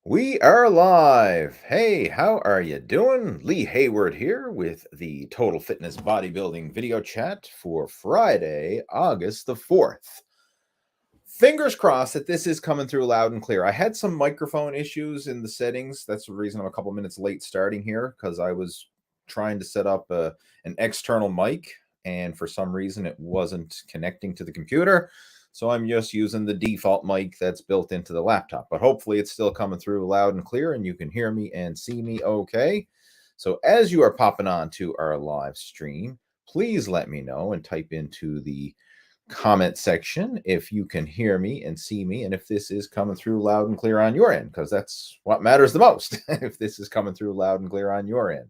We are live. Hey, how are you doing? Lee Hayward here with the Total Fitness Bodybuilding video chat for Friday, August the 4th. Fingers crossed that this is coming through loud and clear. I had some microphone issues in the settings. That's the reason I'm a couple minutes late starting here because I was trying to set up an external mic and for some reason it wasn't connecting to the computer. So I'm just using the default mic that's built into the laptop, but hopefully it's still coming through loud and clear and you can hear me and see me okay. So as you are popping on to our live stream, please let me know and type into the comment section if you can hear me and see me and if this is coming through loud and clear on your end, because that's what matters the most. If this is coming through loud and clear on your end.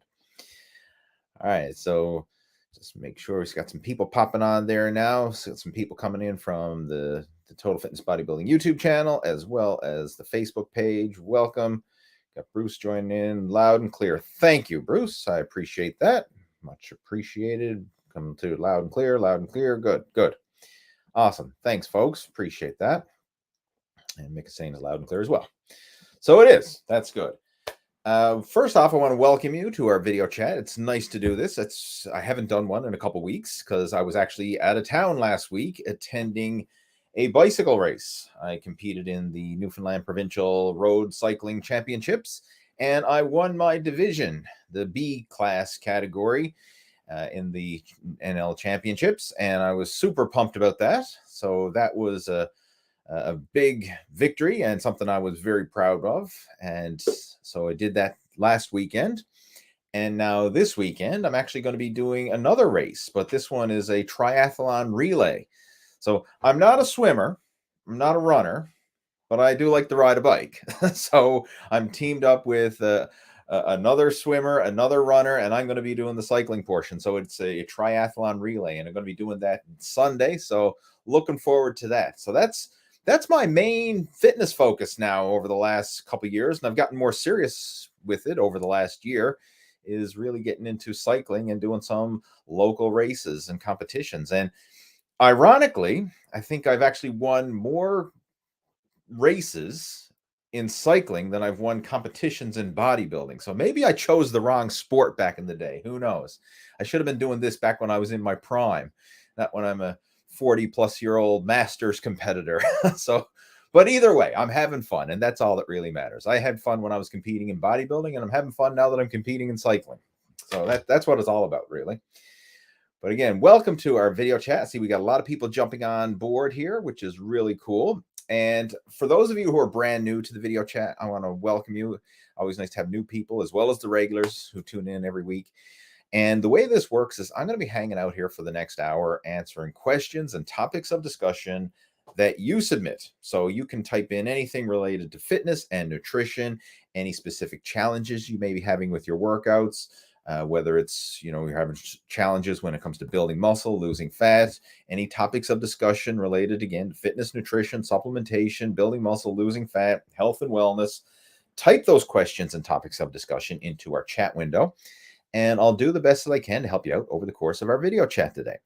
All right, so just make sure we've got some people popping on there now. So some people coming in from the Total Fitness Bodybuilding YouTube channel as well as the Facebook page. Welcome. Got Bruce joining in loud and clear. Thank you, Bruce. I appreciate that. Much appreciated. Coming to loud and clear, loud and clear. Good, good. Awesome. Thanks, folks. Appreciate that. And Mick is saying it loud and clear as well. So it is. That's good. First off, I want to welcome you to our video chat. It's nice to do this. I haven't done one in a couple weeks because I was actually out of town last week attending a bicycle race. I competed in the Newfoundland Provincial Road Cycling Championships, and I won my division, the B class category, in the NL Championships, and I was super pumped about that. So that was a big victory and something I was very proud of. And so I did that last weekend. And now this weekend, I'm actually going to be doing another race, but this one is a triathlon relay. So I'm not a swimmer, I'm not a runner, but I do like to ride a bike. So I'm teamed up with another swimmer, another runner, and I'm going to be doing the cycling portion. So it's a triathlon relay, and I'm going to be doing that Sunday. So looking forward to that. So that's my main fitness focus now over the last couple of years, and I've gotten more serious with it over the last year, is really getting into cycling and doing some local races and competitions. And ironically, I think I've actually won more races in cycling than I've won competitions in bodybuilding. So maybe I chose the wrong sport back in the day. Who knows? I should have been doing this back when I was in my prime, not when I'm a 40-plus-year-old masters competitor. So, but either way, I'm having fun, and that's all that really matters. I had fun when I was competing in bodybuilding, and I'm having fun now that I'm competing in cycling. So that's what it's all about, really. But again, welcome to our video chat. See, we got a lot of people jumping on board here, which is really cool. And for those of you who are brand new to the video chat, I want to welcome you. Always nice to have new people as well as the regulars who tune in every week. And the way this works is I'm going to be hanging out here for the next hour answering questions and topics of discussion that you submit. So you can type in anything related to fitness and nutrition, any specific challenges you may be having with your workouts, whether it's, you're having challenges when it comes to building muscle, losing fat, any topics of discussion related, again, to fitness, nutrition, supplementation, building muscle, losing fat, health and wellness. Type those questions and topics of discussion into our chat window, and I'll do the best that I can to help you out over the course of our video chat today.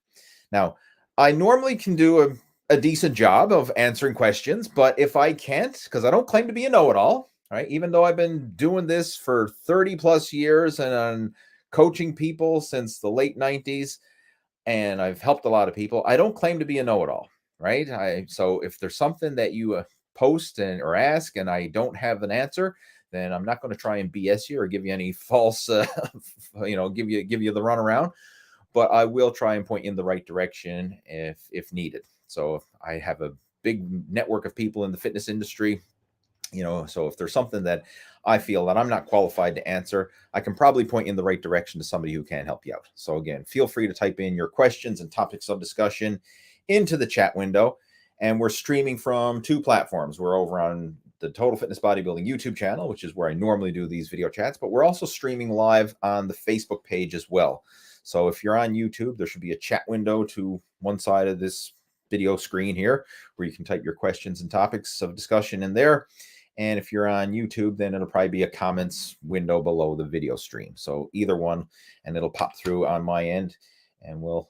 Now, I normally can do a decent job of answering questions, but if I can't, because I don't claim to be a know-it-all, right? Even though I've been doing this for 30 plus years and I'm coaching people since the late 90s, and I've helped a lot of people, I don't claim to be a know-it-all, right? So if there's something that you post or ask and I don't have an answer, then I'm not going to try and BS you or give you any false, give you the runaround, but I will try and point you in the right direction if needed. So if I have a big network of people in the fitness industry, so if there's something that I feel that I'm not qualified to answer, I can probably point you in the right direction to somebody who can help you out. So again, feel free to type in your questions and topics of discussion into the chat window. And we're streaming from two platforms. We're over on the Total Fitness Bodybuilding YouTube channel, which is where I normally do these video chats, but we're also streaming live on the Facebook page as well. So if you're on YouTube, there should be a chat window to one side of this video screen here where you can type your questions and topics of discussion in there. And if you're on YouTube, then it'll probably be a comments window below the video stream. So either one, and it'll pop through on my end, and we'll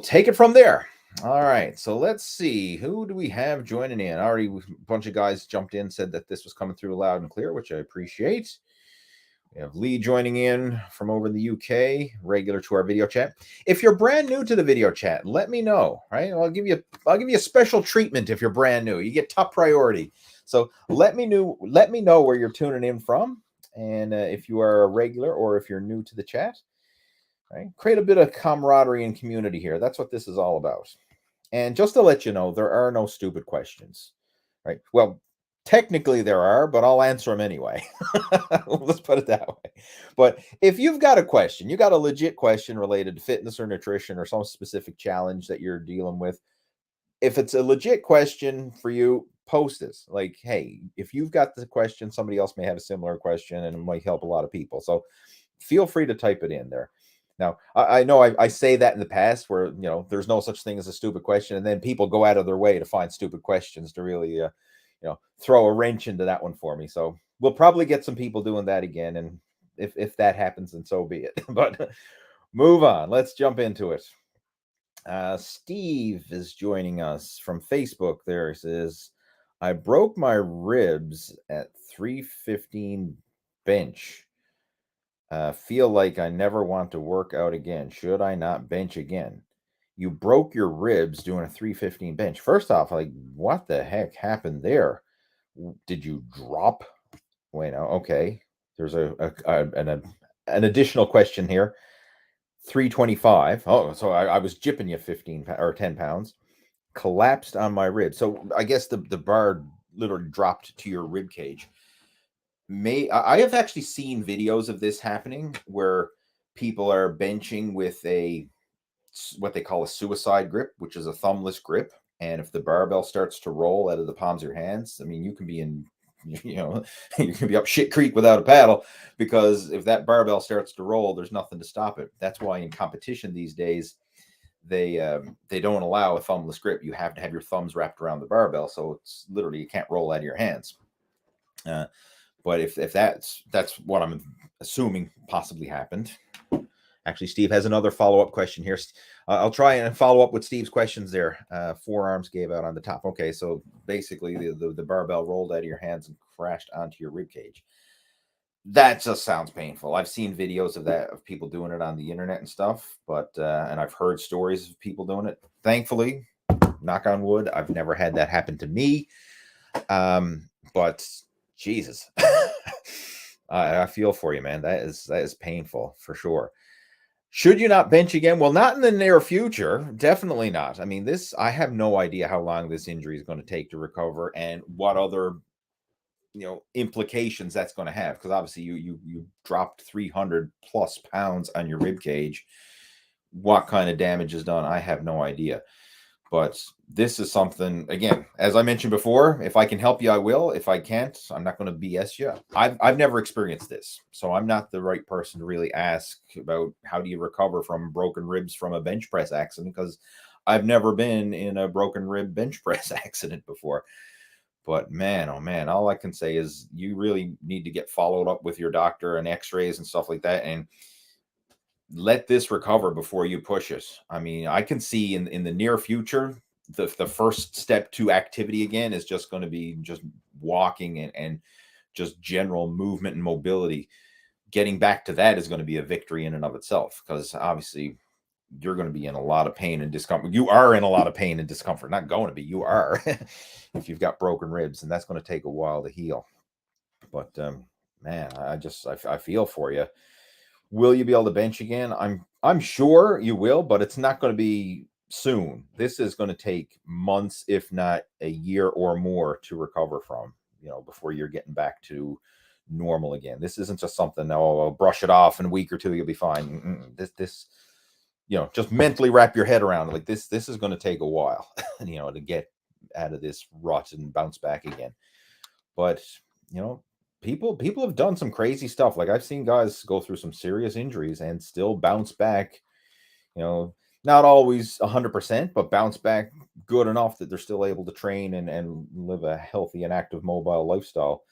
take it from there. All right, so let's see. Who do we have joining in? Already a bunch of guys jumped in, said that this was coming through loud and clear, which I appreciate. We have Lee joining in from over in the UK, regular to our video chat. If you're brand new to the video chat, let me know. Right, I'll give you a special treatment if you're brand new. You get top priority. So let me know where you're tuning in from, and if you are a regular or if you're new to the chat. Right, create a bit of camaraderie and community here. That's what this is all about. And just to let you know, there are no stupid questions, right? Well, technically there are, but I'll answer them anyway. Let's put it that way. But if you've got a question, you got a legit question related to fitness or nutrition or some specific challenge that you're dealing with, if it's a legit question for you, post this. Like, hey, if you've got the question, somebody else may have a similar question and it might help a lot of people. So feel free to type it in there. Now, I know I say that in the past where, there's no such thing as a stupid question. And then people go out of their way to find stupid questions to really, throw a wrench into that one for me. So we'll probably get some people doing that again. And if that happens, then so be it. But move on. Let's jump into it. Steve is joining us from Facebook. There, he says, I broke my ribs at 315 bench. Feel like I never want to work out again. Should I not bench again? You broke your ribs doing a 315 bench. First off, like, what the heck happened there? Did you drop? Wait, no, okay. There's an additional question here. 325. Oh, so I was jipping you 15 or 10 pounds. Collapsed on my rib. So I guess the bar literally dropped to your rib cage. I have actually seen videos of this happening where people are benching with what they call a suicide grip, which is a thumbless grip. And if the barbell starts to roll out of the palms of your hands, I mean, you can be in, you can be up shit creek without a paddle, because if that barbell starts to roll, there's nothing to stop it. That's why in competition these days, they don't allow a thumbless grip. You have to have your thumbs wrapped around the barbell, so it's literally you can't roll out of your hands. But if that's what I'm assuming possibly happened. Actually, Steve has another follow-up question here. I'll try and follow up with Steve's questions there. Forearms gave out on the top. Okay, so basically the barbell rolled out of your hands and crashed onto your rib cage. That just sounds painful. I've seen videos of that, of people doing it on the internet and stuff, but and I've heard stories of people doing it. Thankfully, knock on wood, I've never had that happen to me. But Jesus, I feel for you, man. That is painful for sure. Should you not bench again? Well, not in the near future. Definitely not. I mean, I have no idea how long this injury is going to take to recover and what other, implications that's going to have. Because obviously you dropped 300 plus pounds on your rib cage. What kind of damage is done? I have no idea. But this is something, again, as I mentioned before, if I can help you, I will. If I can't, I'm not going to BS you. I've never experienced this, so I'm not the right person to really ask about how do you recover from broken ribs from a bench press accident, because I've never been in a broken rib bench press accident before. But man, oh man, all I can say is you really need to get followed up with your doctor and x-rays and stuff like that, and let this recover before you push it. I mean, I can see in the near future, the first step to activity again is just going to be just walking and just general movement and mobility. Getting back to that is going to be a victory in and of itself, because obviously you're going to be in a lot of pain and discomfort. You are in a lot of pain and discomfort. Not going to be, you are, if you've got broken ribs, and that's going to take a while to heal. But man, I feel for you. Will you be able to bench again? I'm sure you will, but it's not going to be soon. This is going to take months, if not a year or more, to recover from, before you're getting back to normal again. This isn't just something, I'll brush it off in a week or two, you'll be fine. This, just mentally wrap your head around it. Like this is going to take a while, to get out of this rut and bounce back again. But, people have done some crazy stuff. Like I've seen guys go through some serious injuries and still bounce back, not always 100%, but bounce back good enough that they're still able to train and live a healthy and active mobile lifestyle.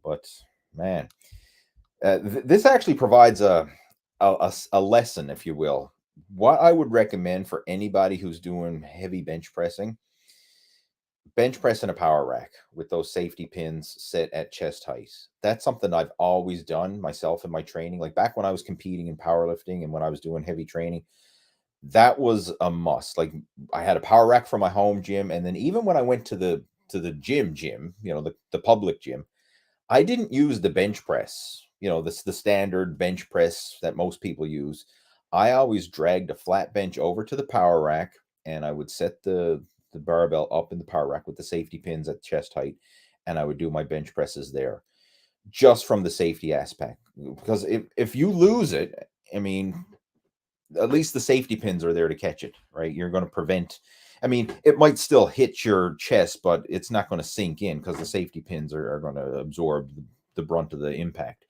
But man, this actually provides a lesson, if you will, what I would recommend for anybody who's doing heavy bench press in a power rack with those safety pins set at chest height. That's something I've always done myself in my training. Like back when I was competing in powerlifting and when I was doing heavy training, that was a must. Like I had a power rack for my home gym, and then even when I went to the gym, the public gym, I didn't use the bench press, this the standard bench press that most people use. I always dragged a flat bench over to the power rack, and I would set the barbell up in the power rack with the safety pins at chest height, and I would do my bench presses there just from the safety aspect. Because if you lose it, I mean, at least the safety pins are there to catch it, right? You're going to prevent. I mean, it might still hit your chest, but it's not going to sink in because the safety pins are going to absorb the brunt of the impact.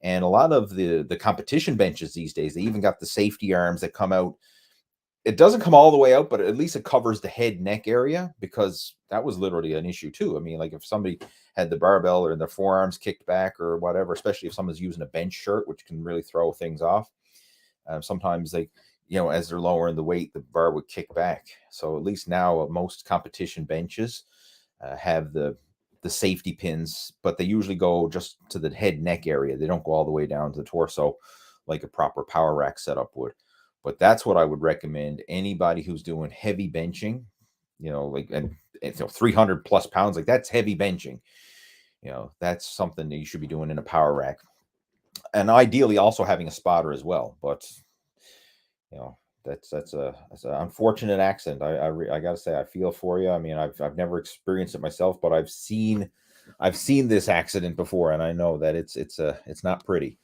And a lot of the competition benches these days, they even got the safety arms that come out. It doesn't come all the way out, but at least it covers the head neck area, because that was literally an issue too. I mean, like if somebody had the barbell or the forearms kicked back or whatever, especially if someone's using a bench shirt, which can really throw things off. Sometimes they, as they're lowering the weight, the bar would kick back. So at least now most competition benches have the safety pins, but they usually go just to the head neck area. They don't go all the way down to the torso like a proper power rack setup would. But that's what I would recommend anybody who's doing heavy benching, like, and 300 plus pounds, like that's heavy benching. That's something that you should be doing in a power rack, and ideally also having a spotter as well. But you know that's an unfortunate accident. I gotta say, I feel for you. I mean, I've never experienced it myself, but I've seen this accident before, and I know that it's not pretty.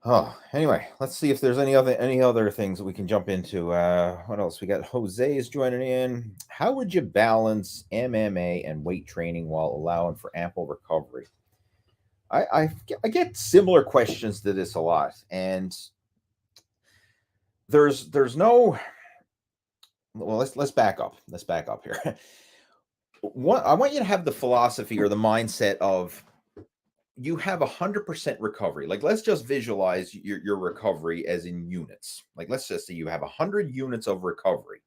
Oh, anyway, let's see if there's any other things that we can jump into. What else? We got Jose is joining in. How would you balance MMA and weight training while allowing for ample recovery? I get similar questions to this a lot, and there's no. Well, let's back up. Let's back up here. I want you to have the philosophy or the mindset of you have 100% recovery. Like, let's just visualize your recovery as in units. Like, let's just say you have 100 units of recovery.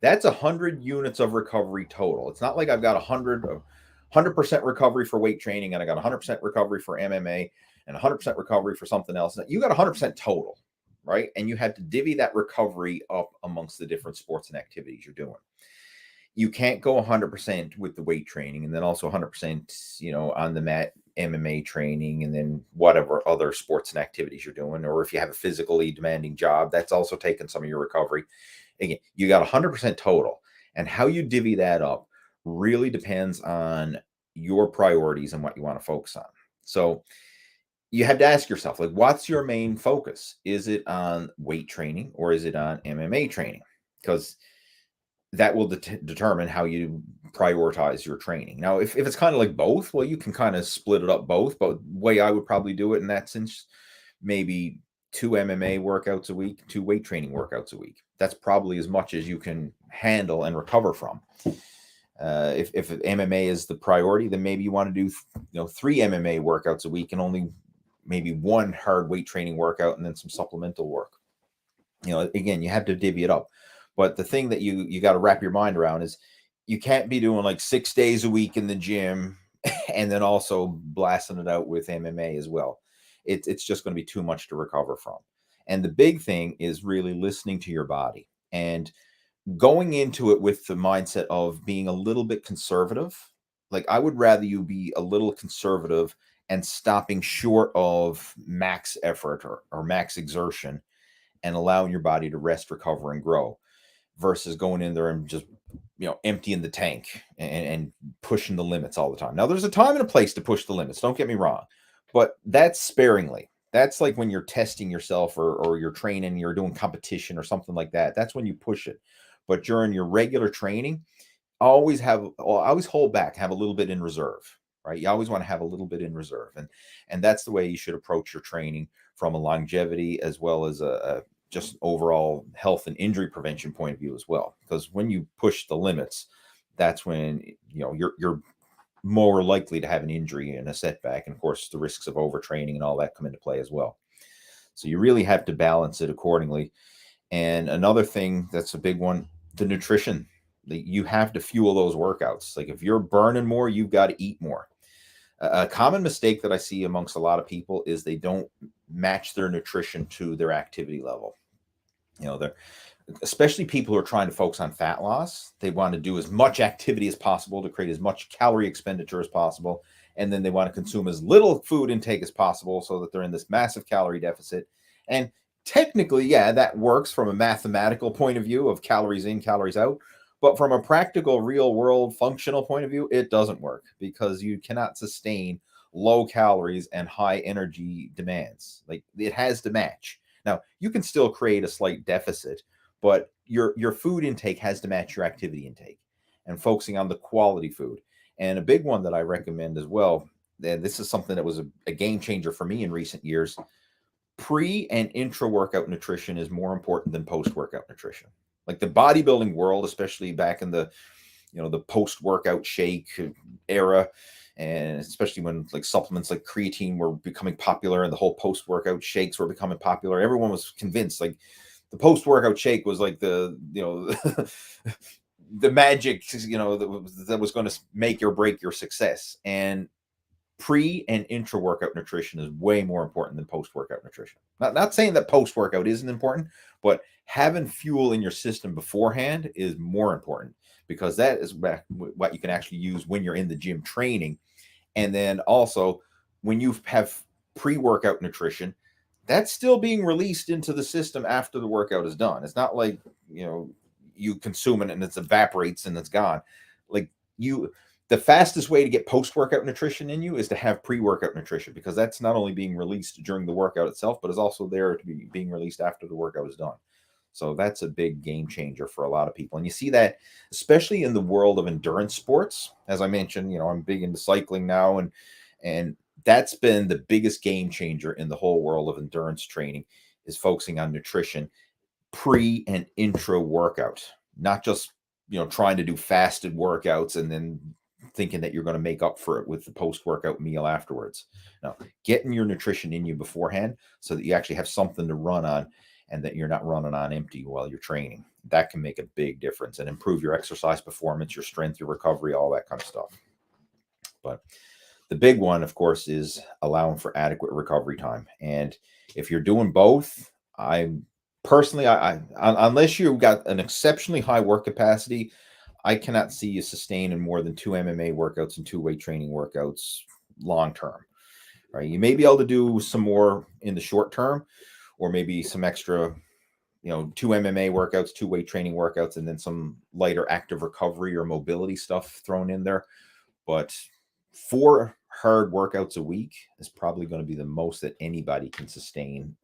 That's 100 units of recovery total. It's not like I've got 100% recovery for weight training and I got 100% recovery for MMA and 100% recovery for something else. You got 100% total, right? And you had to divvy that recovery up amongst the different sports and activities you're doing. You can't go 100% with the weight training and then also 100%, on the mat MMA training and then whatever other sports and activities you're doing. Or if you have a physically demanding job, that's also taking some of your recovery. Again, you got 100% total, and how you divvy that up really depends on your priorities and what you want to focus on. So you have to ask yourself, like, what's your main focus? Is it on weight training or is it on MMA training? Because that will determine how you prioritize your training. Now, if it's kind of like both, well, you can kind of split it up both. But the way I would probably do it in that sense, maybe 2 MMA workouts a week, 2 weight training workouts a week. That's probably as much as you can handle and recover from. If MMA is the priority, then maybe you want to do 3 MMA workouts a week and only maybe 1 hard weight training workout and then some supplemental work. Again, you have to divvy it up. But the thing that you got to wrap your mind around is you can't be doing like 6 days a week in the gym and then also blasting it out with MMA as well. It's just going to be too much to recover from. And the big thing is really listening to your body and going into it with the mindset of being a little bit conservative. Like, I would rather you be a little conservative and stopping short of max effort or max exertion and allowing your body to rest, recover, and grow, versus going in there and just emptying the tank and pushing the limits all the time. Now, there's a time and a place to push the limits, don't get me wrong, but that's sparingly. That's like when you're testing yourself or you're training, you're doing competition or something like that. That's when you push it. But during your regular training, always hold back, have a little bit in reserve, right? You always want to have a little bit in reserve. And that's the way you should approach your training from a longevity as well as a just overall health and injury prevention point of view as well. Because when you push the limits, that's when you're more likely to have an injury and a setback. And of course, the risks of overtraining and all that come into play as well. So you really have to balance it accordingly. And another thing that's a big one, the nutrition. You have to fuel those workouts. Like if you're burning more, you've got to eat more. A common mistake that I see amongst a lot of people is they don't match their nutrition to their activity level. You know, they're especially people who are trying to focus on fat loss. They want to do as much activity as possible to create as much calorie expenditure as possible. And then they want to consume as little food intake as possible so that they're in this massive calorie deficit. And technically, yeah, that works from a mathematical point of view of calories in, calories out. But from a practical, real world, functional point of view, it doesn't work because you cannot sustain low calories and high energy demands. Like it has to match. Now, you can still create a slight deficit, but your food intake has to match your activity intake and focusing on the quality food. And a big one that I recommend as well, and this is something that was a game changer for me in recent years, pre and intra workout nutrition is more important than post workout nutrition. Like the bodybuilding world, especially back in the the post workout shake era, and especially when like supplements like creatine were becoming popular and the whole post workout shakes were becoming popular, everyone was convinced like the post workout shake was like the the magic that was going to make or break your success. And pre and intra workout nutrition is way more important than post workout nutrition. Not saying that post workout isn't important, but having fuel in your system beforehand is more important because that is what you can actually use when you're in the gym training. And then also when you have pre workout nutrition, that's still being released into the system after the workout is done. It's not like, you consume it and it evaporates and it's gone. Like the fastest way to get post-workout nutrition in you is to have pre-workout nutrition because that's not only being released during the workout itself, but is also there to be being released after the workout is done. So that's a big game changer for a lot of people. And you see that especially in the world of endurance sports. As I mentioned, I'm big into cycling now, and that's been the biggest game changer in the whole world of endurance training is focusing on nutrition pre and intra workout, not just trying to do fasted workouts and then thinking that you're going to make up for it with the post-workout meal afterwards. Now, getting your nutrition in you beforehand so that you actually have something to run on and that you're not running on empty while you're training. That can make a big difference and improve your exercise performance, your strength, your recovery, all that kind of stuff. But the big one, of course, is allowing for adequate recovery time. And if you're doing both, I unless you've got an exceptionally high work capacity, I cannot see you sustaining more than 2 MMA workouts and 2 weight training workouts long term. Right? You may be able to do some more in the short term, or maybe some extra, 2 MMA workouts, 2 weight training workouts, and then some lighter active recovery or mobility stuff thrown in there. But 4 hard workouts a week is probably going to be the most that anybody can sustain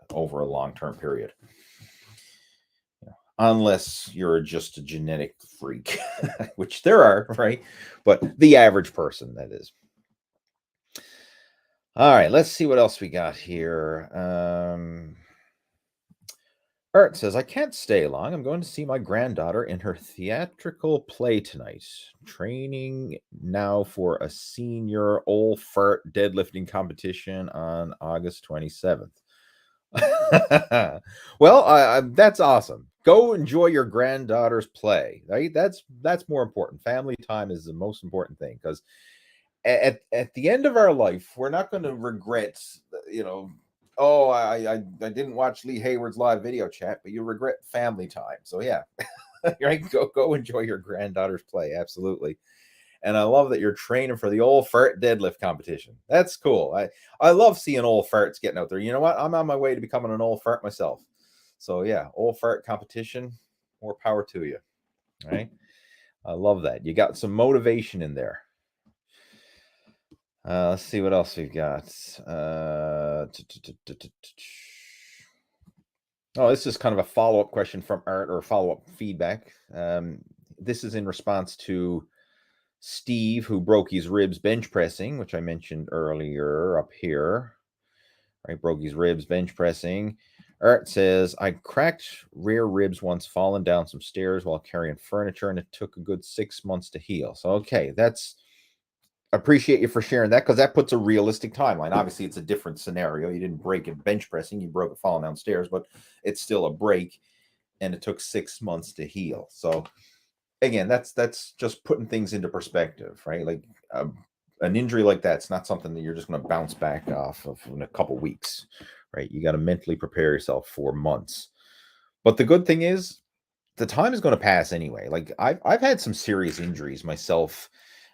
over a long-term period. Unless you're just a genetic freak, which there are, right? But the average person, that is. All right, let's see what else we got here. Art says, I can't stay long. I'm going to see my granddaughter in her theatrical play tonight. Training now for a senior old fart deadlifting competition on August 27th. Well, that's awesome. Go enjoy your granddaughter's play, right? That's more important. Family time is the most important thing because at the end of our life, we're not going to regret, oh, I didn't watch Lee Hayward's live video chat, but you regret family time. So yeah, right. Go enjoy your granddaughter's play. Absolutely. And I love that you're training for the old fart deadlift competition. That's cool. I love seeing old farts getting out there. You know what? I'm on my way to becoming an old fart myself. So yeah, old fart competition, more power to you. Right? I love that. You got some motivation in there. Let's see what else we've got. Oh, this is kind of a follow-up question from Art, or follow-up feedback. This is in response to Steve, who broke his ribs bench pressing, which I mentioned earlier up here. Right, broke his ribs bench pressing. Art says, I cracked rear ribs once falling down some stairs while carrying furniture, and it took a good 6 months to heal. So, okay, that's appreciate you for sharing that, because that puts a realistic timeline. Obviously, it's a different scenario. You didn't break it bench pressing, you broke it falling downstairs, but it's still a break, and it took 6 months to heal. So again, that's just putting things into perspective, right? Like an injury like that's not something that you're just going to bounce back off of in a couple weeks, right? You got to mentally prepare yourself for months. But the good thing is, the time is going to pass anyway. Like I've had some serious injuries myself,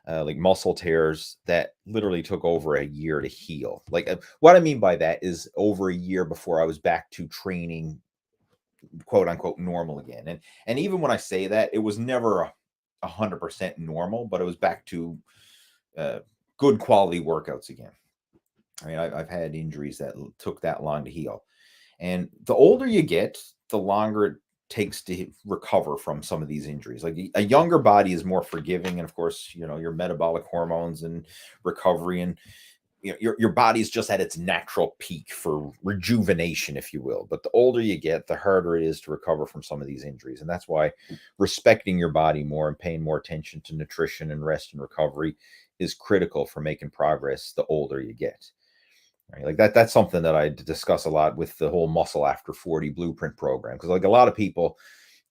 like muscle tears that literally took over a year to heal. Like what I mean by that is over a year before I was back to training, quote unquote, normal again. And even when I say that, it was never 100% normal, but it was back to uh, good quality workouts again. I mean, I've had injuries that took that long to heal. And the older you get, the longer it takes to recover from some of these injuries. Like a younger body is more forgiving. And of course, your metabolic hormones and recovery, and your body's just at its natural peak for rejuvenation, if you will. But the older you get, the harder it is to recover from some of these injuries. And that's why respecting your body more and paying more attention to nutrition and rest and recovery is critical for making progress the older you get. Right? Like that's something that I discuss a lot with the whole Muscle After 40 blueprint program. Because like a lot of people,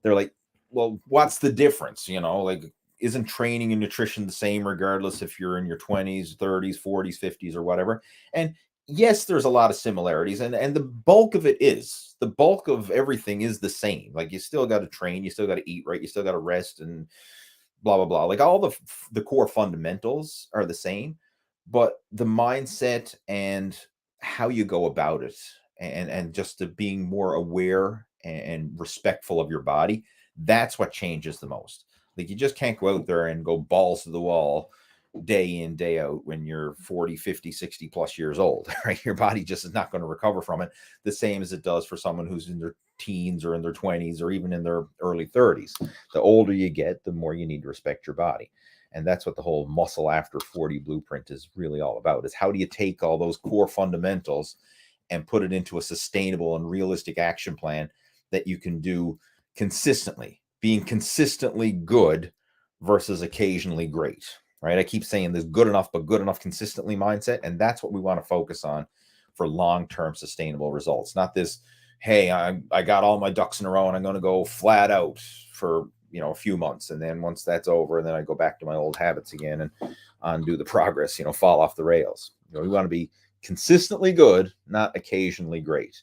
they're like, well, what's the difference? Like, isn't training and nutrition the same regardless if you're in your 20s, 30s, 40s, 50s, or whatever? And yes, there's a lot of similarities, and the bulk of it is, the bulk of everything is the same. Like, you still got to train, you still got to eat right, you still got to rest, and blah blah blah. Like, all the core fundamentals are the same, but the mindset and how you go about it, and just the being more aware and respectful of your body, that's what changes the most. Like, you just can't go out there and go balls to the wall day in day out when you're 40, 50, 60 plus years old, right? Your body just is not going to recover from it the same as it does for someone who's in their teens or in their 20s or even in their early 30s. The older you get, the more you need to respect your body. And that's what the whole Muscle After 40 blueprint is really all about, is how do you take all those core fundamentals and put it into a sustainable and realistic action plan that you can do consistently, being consistently good versus occasionally great, right? I keep saying this good enough, but good enough consistently mindset. And that's what we want to focus on for long-term sustainable results. Not this, hey, I got all my ducks in a row and I'm going to go flat out for a few months, and then once that's over, and then I go back to my old habits again and undo the progress, fall off the rails. We want to be consistently good, not occasionally great.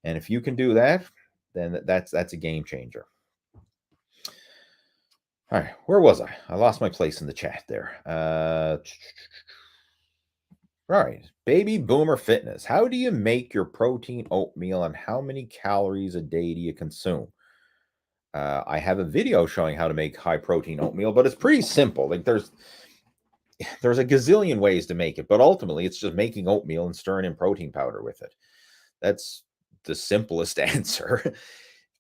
And if you can do that, then that's a game changer. All right, where was I? I lost my place in the chat there. All right, Baby Boomer Fitness. How do you make your protein oatmeal, and how many calories a day do you consume? I have a video showing how to make high protein oatmeal, but it's pretty simple. Like, there's a gazillion ways to make it, but ultimately it's just making oatmeal and stirring in protein powder with it. That's the simplest answer.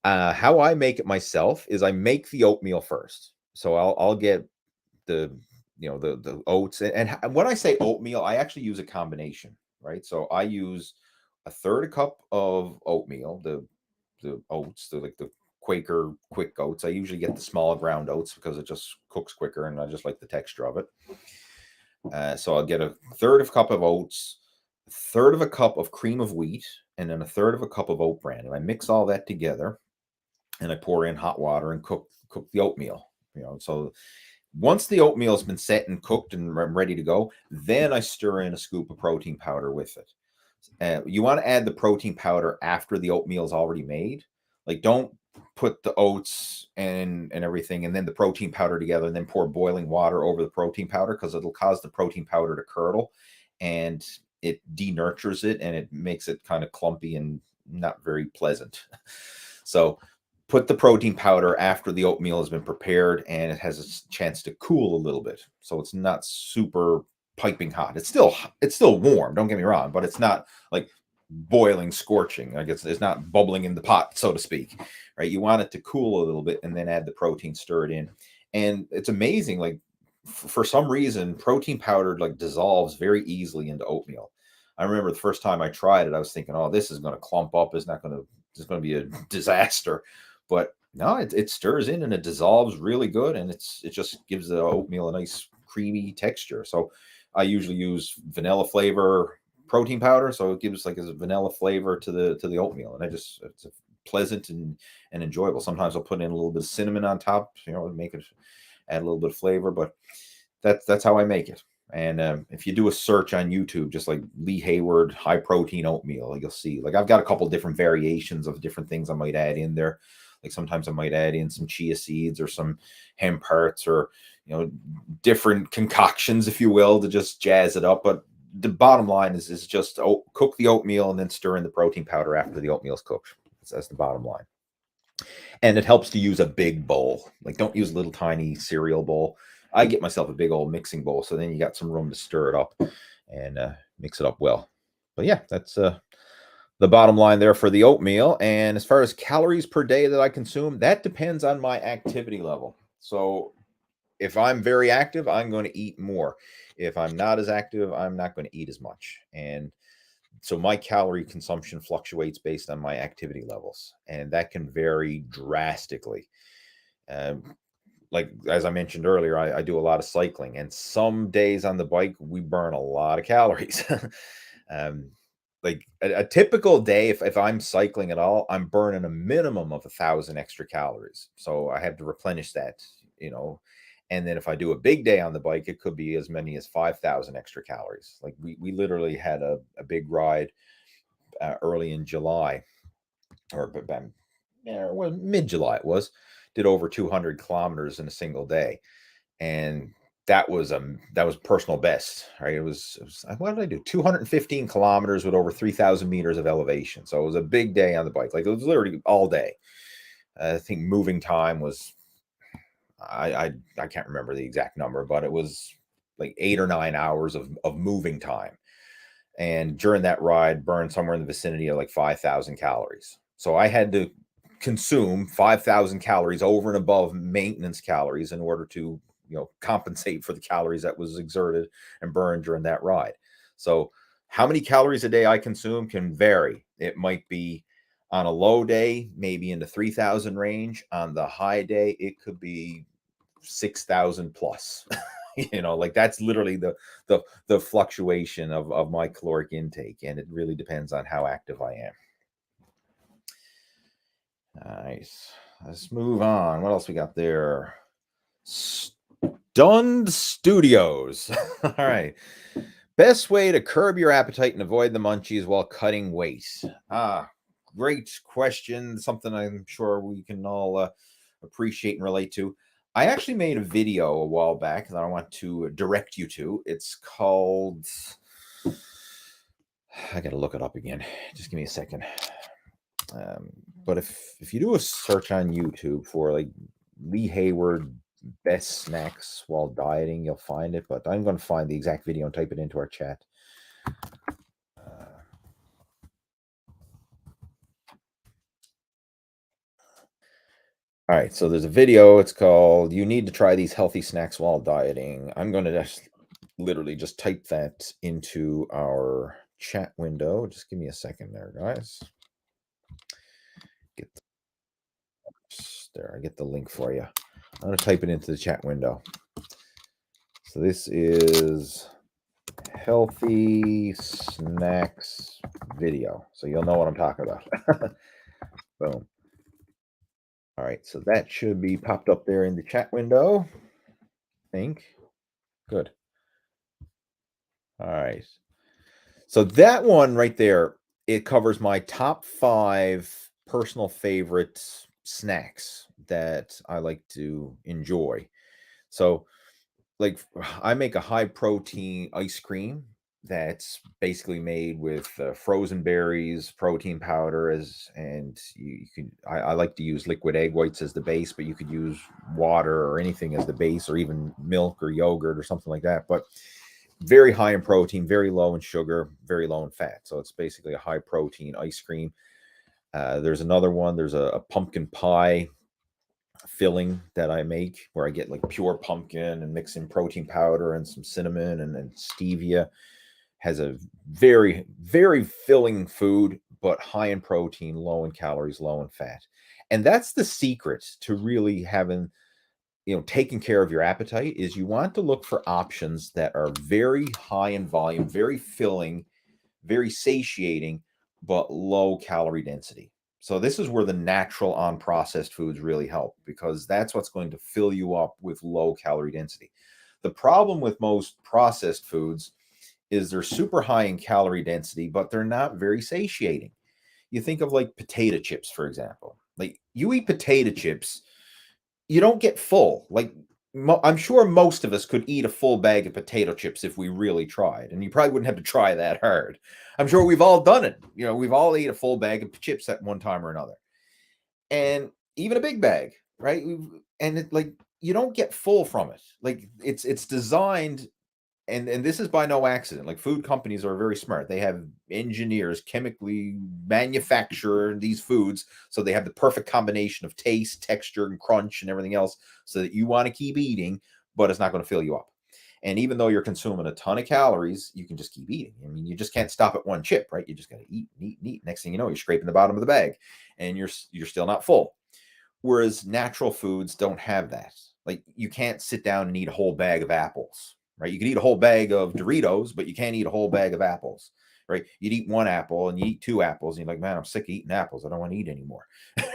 How I make it myself is I make the oatmeal first. So I'll get the the oats, and when I say oatmeal, I actually use a combination, right? So I use a third a cup of oatmeal, the oats, like the Quaker quick oats. I usually get the small ground oats because it just cooks quicker, and I just like the texture of it. So I'll get a third of a cup of oats, a third of a cup of cream of wheat, and then a third of a cup of oat bran. And I mix all that together, and I pour in hot water and cook the oatmeal. So once the oatmeal has been set and cooked and ready to go, then I stir in a scoop of protein powder with it. You want to add the protein powder after the oatmeal is already made. Like, don't put the oats and everything and then the protein powder together and then pour boiling water over the protein powder, because it'll cause the protein powder to curdle, and it denurtures it, and it makes it kind of clumpy and not very pleasant. So put the protein powder after the oatmeal has been prepared and it has a chance to cool a little bit, so it's not super piping hot. It's still warm, don't get me wrong, but it's not like boiling, scorching. I guess it's not bubbling in the pot, so to speak, right? You want it to cool a little bit, and then add the protein, stir it in. And it's amazing, like, for some reason, protein powder like dissolves very easily into oatmeal. I remember the first time I tried it, I was thinking, oh, this is going to clump up, it's going to be a disaster. But no, it stirs in and it dissolves really good, and it just gives the oatmeal a nice creamy texture. So I usually use vanilla flavor protein powder, so it gives like a vanilla flavor to the oatmeal, and it's pleasant and enjoyable. Sometimes I'll put in a little bit of cinnamon on top, make it add a little bit of flavor, but that's how I make it. And if you do a search on YouTube, just like Lee Hayward high protein oatmeal, you'll see like I've got a couple different variations of different things I might add in there. Like sometimes I might add in some chia seeds or some hemp parts or different concoctions, if you will, to just jazz it up. But the bottom line is just cook the oatmeal and then stir in the protein powder after the oatmeal's cooked. That's the bottom line. And it helps to use a big bowl. Like don't use a little tiny cereal bowl. I get myself a big old mixing bowl, so then you got some room to stir it up and mix it up well. But yeah, that's the bottom line there for the oatmeal. And as far as calories per day that I consume, that depends on my activity level. So if I'm very active, I'm going to eat more. If I'm not as active, I'm not going to eat as much. And so my calorie consumption fluctuates based on my activity levels, and that can vary drastically. Like as I mentioned earlier, I do a lot of cycling, and some days on the bike we burn a lot of calories. Like a typical day, if I'm cycling at all, I'm burning a minimum of 1,000 extra calories. So I have to replenish that, And then if I do a big day on the bike, it could be as many as 5,000 extra calories. Like we literally had a big ride early in July, or mid-July it was. Did over 200 kilometers in a single day, and that was personal best, right? It was what did I do? 215 kilometers with over 3,000 meters of elevation. So it was a big day on the bike. Like it was literally all day. I think moving time was I can't remember the exact number, but it was like 8 or 9 hours of moving time. And during that ride, burned somewhere in the vicinity of like 5,000 calories. So I had to consume 5,000 calories over and above maintenance calories in order to compensate for the calories that was exerted and burned during that ride. So how many calories a day I consume can vary. It might be on a low day, maybe in the 3,000 range. On the high day, it could be 6,000 plus. Like that's literally the fluctuation of my caloric intake, and it really depends on how active I am. Nice. Let's move on. What else we got there? Stunned Studios. All right. Best way to curb your appetite and avoid the munchies while cutting weight. Great question. Something I'm sure we can all appreciate and relate to. I actually made a video a while back that I want to direct you to. It's called, I got to look it up again. Just give me a second. But if you do a search on YouTube for like Lee Hayward best snacks while dieting, you'll find it. But I'm going to find the exact video and type it into our chat. All right, so there's a video. It's called "You Need to Try These Healthy Snacks While Dieting." I'm going to just literally just type that into our chat window. Just give me a second there, guys. I get the link for you. I'm going to type it into the chat window. So this is healthy snacks video. So you'll know what I'm talking about. Boom. All right, so that should be popped up there in the chat window. I think. Good. All right. So that one right there, it covers my top 5 personal favorite snacks that I like to enjoy. So like I make a high protein ice cream that's basically made with frozen berries, protein powder and you can I like to use liquid egg whites as the base, but you could use water or anything as the base, or even milk or yogurt or something like that. But very high in protein, very low in sugar, very low in fat. So it's basically a high protein ice cream. There's another one. There's a pumpkin pie filling that I make where I get like pure pumpkin and mix in protein powder and some cinnamon and stevia. Has a very, very filling food, but high in protein, low in calories, low in fat. And that's the secret to really having, taking care of your appetite is you want to look for options that are very high in volume, very filling, very satiating, but low calorie density. So this is where the natural unprocessed foods really help, because that's what's going to fill you up with low calorie density. The problem with most processed foods is they're super high in calorie density, but they're not very satiating. You think of like potato chips, for example. Like you eat potato chips, you don't get full. Like I'm sure most of us could eat a full bag of potato chips if we really tried, and you probably wouldn't have to try that hard. I'm sure we've all done it. We've all ate a full bag of chips at one time or another, and even a big bag, right? And like you don't get full from it. Like it's designed, and this is by no accident. Like food companies are very smart. They have engineers chemically manufacture these foods so they have the perfect combination of taste, texture, and crunch and everything else, so that you want to keep eating, but it's not going to fill you up. And even though you're consuming a ton of calories, you can just keep eating. I mean, you just can't stop at one chip, right? You just got to eat, eat, eat. Next thing you know, you're scraping the bottom of the bag, and you're still not full. Whereas natural foods don't have that. Like you can't sit down and eat a whole bag of apples, right? You can eat a whole bag of Doritos, but you can't eat a whole bag of apples, right? You'd eat one apple and you eat two apples, and you're like, man, I'm sick of eating apples. I don't want to eat anymore,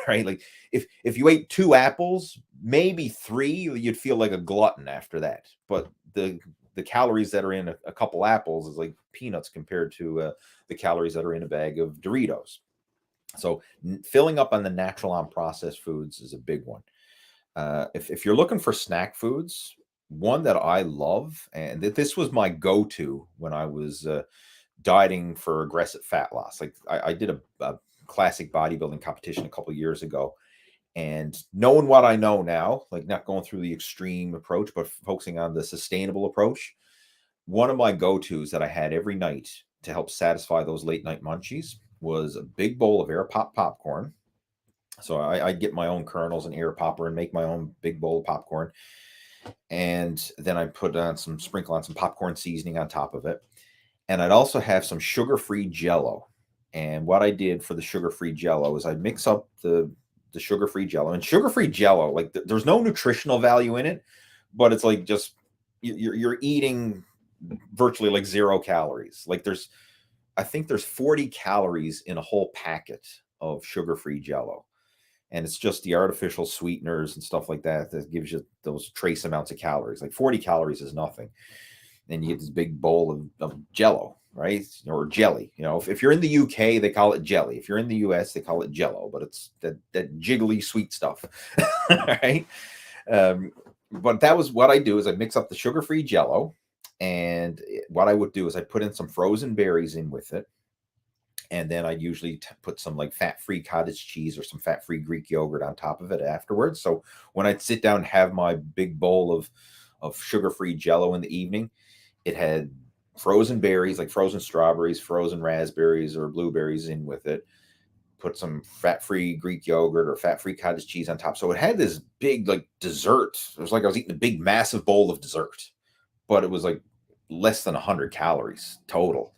right? Like if you ate two apples, maybe three, you'd feel like a glutton after that. But the calories that are in a couple apples is like peanuts compared to the calories that are in a bag of Doritos. So filling up on the natural unprocessed foods is a big one. If you're looking for snack foods, one that I love, and that this was my go-to when I was dieting for aggressive fat loss. Like I did a classic bodybuilding competition a couple years ago, and knowing what I know now, like not going through the extreme approach, but focusing on the sustainable approach, one of my go-tos that I had every night to help satisfy those late night munchies was a big bowl of air pop popcorn. So I'd get my own kernels and air popper and make my own big bowl of popcorn. And then I put on sprinkle on some popcorn seasoning on top of it. And I'd also have some sugar-free Jello. And what I did for the sugar-free Jello is I'd mix up the sugar-free Jello. And sugar-free Jello, like there's no nutritional value in it, but it's like just you're eating virtually like 0 calories. Like I think there's 40 calories in a whole packet of sugar-free Jello. And it's just the artificial sweeteners and stuff like that that gives you those trace amounts of calories. Like 40 calories is nothing. And you get this big bowl of Jello, right? Or jelly. If you're in the UK, they call it jelly. If you're in the US, they call it Jello, but it's that jiggly sweet stuff, right? But that was what I do is I mix up the sugar-free Jello. And what I would do is I put in some frozen berries in with it. And then I'd usually put some like fat-free cottage cheese or some fat-free Greek yogurt on top of it afterwards. So when I'd sit down and have my big bowl of sugar-free Jello in the evening, it had frozen berries, like frozen strawberries, frozen raspberries or blueberries in with it. Put some fat-free Greek yogurt or fat-free cottage cheese on top. So it had this big like dessert. It was like I was eating a big massive bowl of dessert, but it was like less than 100 calories total.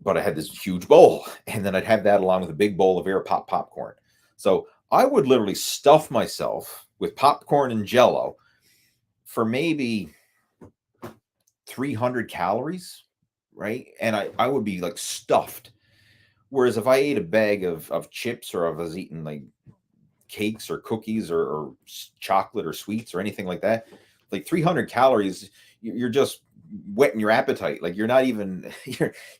But I had this huge bowl, and then I'd have that along with a big bowl of air pop popcorn. So I would literally stuff myself with popcorn and Jello for maybe 300 calories, right? And I would be like stuffed. Whereas if I ate a bag of chips, or if I was eating like cakes or cookies or chocolate or sweets or anything like that, like 300 calories, you're just whetting your appetite. Like you're not even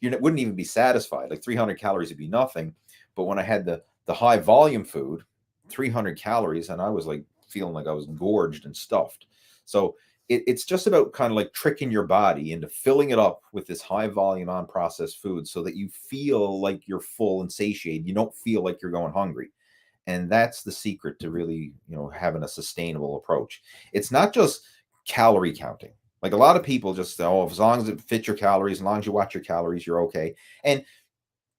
wouldn't even be satisfied. Like 300 calories would be nothing. But when I had the high volume food, 300 calories, and I was like feeling like I was gorged and stuffed. So it's just about kind of like tricking your body into filling it up with this high volume unprocessed food so that you feel like you're full and satiated. You don't feel like you're going hungry. And that's the secret to really, having a sustainable approach. It's not just calorie counting. Like a lot of people just, as long as it fits your calories, as long as you watch your calories, you're okay. And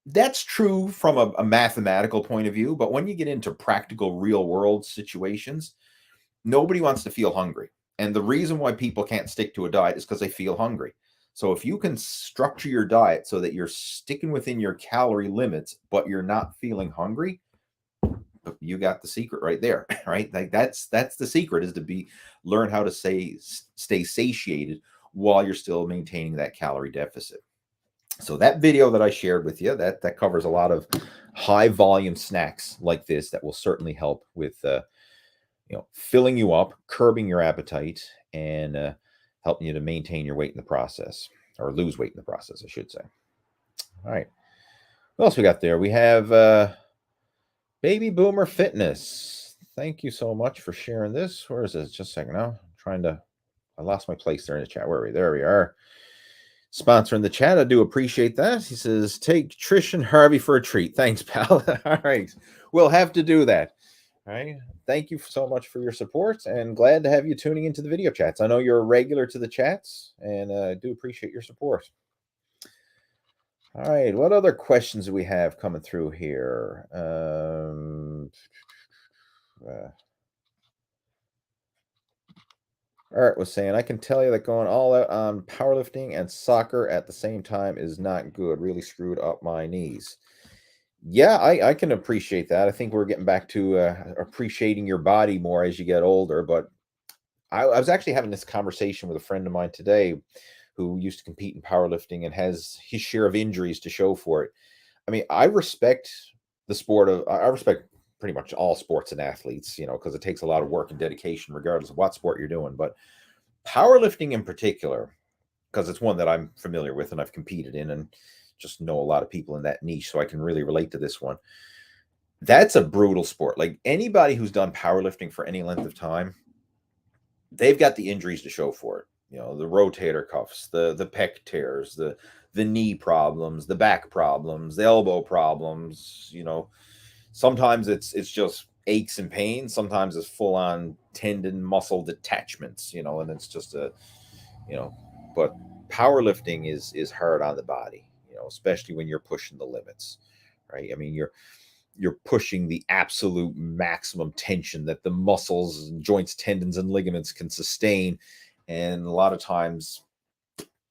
that's true from a mathematical point of view. But when you get into practical, real world situations, nobody wants to feel hungry. And the reason why people can't stick to a diet is because they feel hungry. So if you can structure your diet so that you're sticking within your calorie limits, but you're not feeling hungry, You got the secret right there, right? Like that's the secret, is to learn how to stay satiated while you're still maintaining that calorie deficit. So that video that I shared with you, that covers a lot of high volume snacks like this that will certainly help with filling you up, curbing your appetite, and helping you to maintain your weight in the process, or lose weight in the process, I should say. All right. What else we got there? We have Baby Boomer Fitness. Thank you so much for sharing this. Where is this? Just a second now. I lost my place there in the chat. Where are we? There we are. Sponsoring the chat. I do appreciate that. He says, take Trish and Harvey for a treat. Thanks, pal. All right. We'll have to do that. All right. Thank you so much for your support, and glad to have you tuning into the video chats. I know you're a regular to the chats, and I do appreciate your support. All right. What other questions do we have coming through here? Art was saying, I can tell you that going all out on powerlifting and soccer at the same time is not good. Really screwed up my knees. Yeah, I can appreciate that. I think we're getting back to appreciating your body more as you get older. But I was actually having this conversation with a friend of mine today who used to compete in powerlifting and has his share of injuries to show for it. I mean, I respect I respect pretty much all sports and athletes, because it takes a lot of work and dedication, regardless of what sport you're doing. But powerlifting in particular, because it's one that I'm familiar with and I've competed in and just know a lot of people in that niche, so I can really relate to this one. That's a brutal sport. Like, anybody who's done powerlifting for any length of time, they've got the injuries to show for it. The rotator cuffs, the pec tears, the knee problems, the back problems, the elbow problems. Sometimes it's just aches and pains. Sometimes it's full on tendon muscle detachments. And it's just but powerlifting is hard on the body. Especially when you're pushing the limits, right? I mean, you're pushing the absolute maximum tension that the muscles, joints, tendons, and ligaments can sustain, and a lot of times,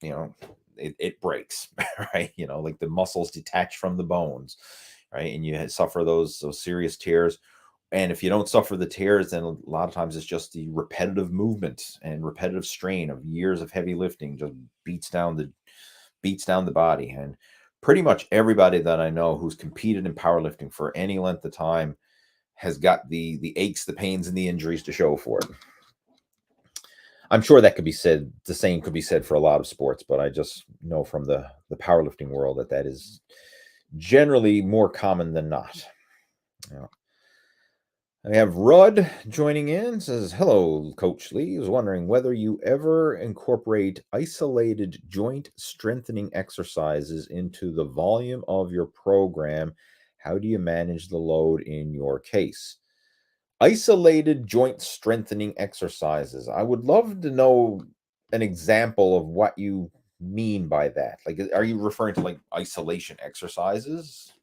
it breaks, right? Like the muscles detach from the bones, right? And you suffer those serious tears. And if you don't suffer the tears, then a lot of times it's just the repetitive movement and repetitive strain of years of heavy lifting just beats down the body. And pretty much everybody that I know who's competed in powerlifting for any length of time has got the aches, the pains, and the injuries to show for it. I'm sure that could be said, the same could be said for a lot of sports, but I just know from the powerlifting world that is generally more common than not. I have Rudd joining in. Says, hello, Coach Lee. I was wondering whether you ever incorporate isolated joint strengthening exercises into the volume of your program. How do you manage the load in your case? Isolated joint strengthening exercises. I would love to know an example of what you mean by that. Like, are you referring to like isolation exercises?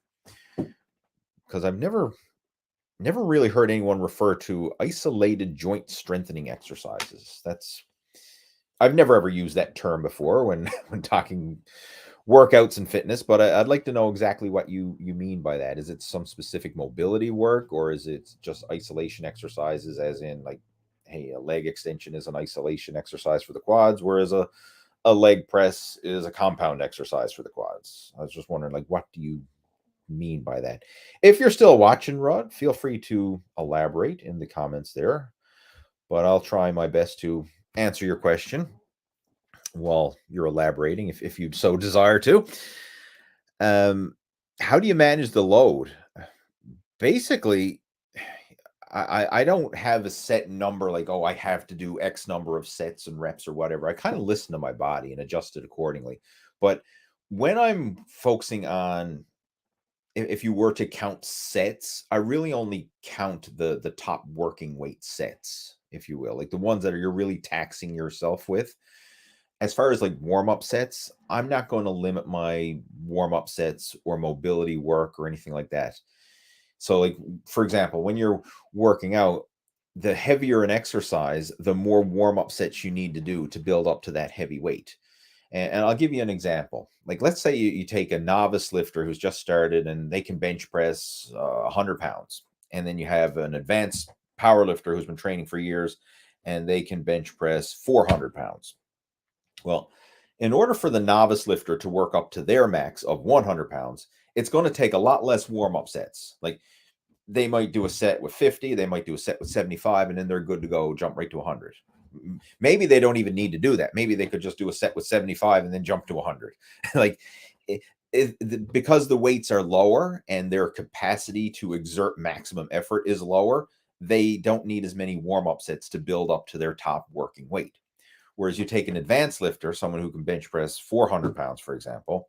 Because I've never really heard anyone refer to isolated joint strengthening exercises. I've never ever used that term before when talking workouts and fitness, but I'd like to know exactly what you mean by that. Is it some specific mobility work, or is it just isolation exercises, as in like, hey, a leg extension is an isolation exercise for the quads, whereas a leg press is a compound exercise for the quads? I was just wondering, like, what do you mean by that? If you're still watching, Rod, feel free to elaborate in the comments there, but I'll try my best to answer your question while you're elaborating, if you so desire to. How do you manage the load? Basically, I don't have a set number like, oh, I have to do X number of sets and reps or whatever. I kind of listen to my body and adjust it accordingly. But when I'm focusing on, if you were to count sets, I really only count the top working weight sets, if you will, like the ones that you're really taxing yourself with. As far as like warm-up sets, I'm not going to limit my warm-up sets or mobility work or anything like that. So like, for example, when you're working out, the heavier an exercise, the more warm-up sets you need to do to build up to that heavy weight. And I'll give you an example. Like, let's say you take a novice lifter who's just started and they can bench press 100 pounds. and then you have an advanced power lifter who's been training for years, and they can bench press 400 pounds. Well, in order for the novice lifter to work up to their max of 100 pounds, it's going to take a lot less warm-up sets. Like, they might do a set with 50, they might do a set with 75, and then they're good to go, jump right to 100. Maybe they don't even need to do that. Maybe they could just do a set with 75 and then jump to 100. Like, because the weights are lower and their capacity to exert maximum effort is lower, they don't need as many warm-up sets to build up to their top working weight. Whereas you take an advanced lifter, someone who can bench press 400 pounds, for example,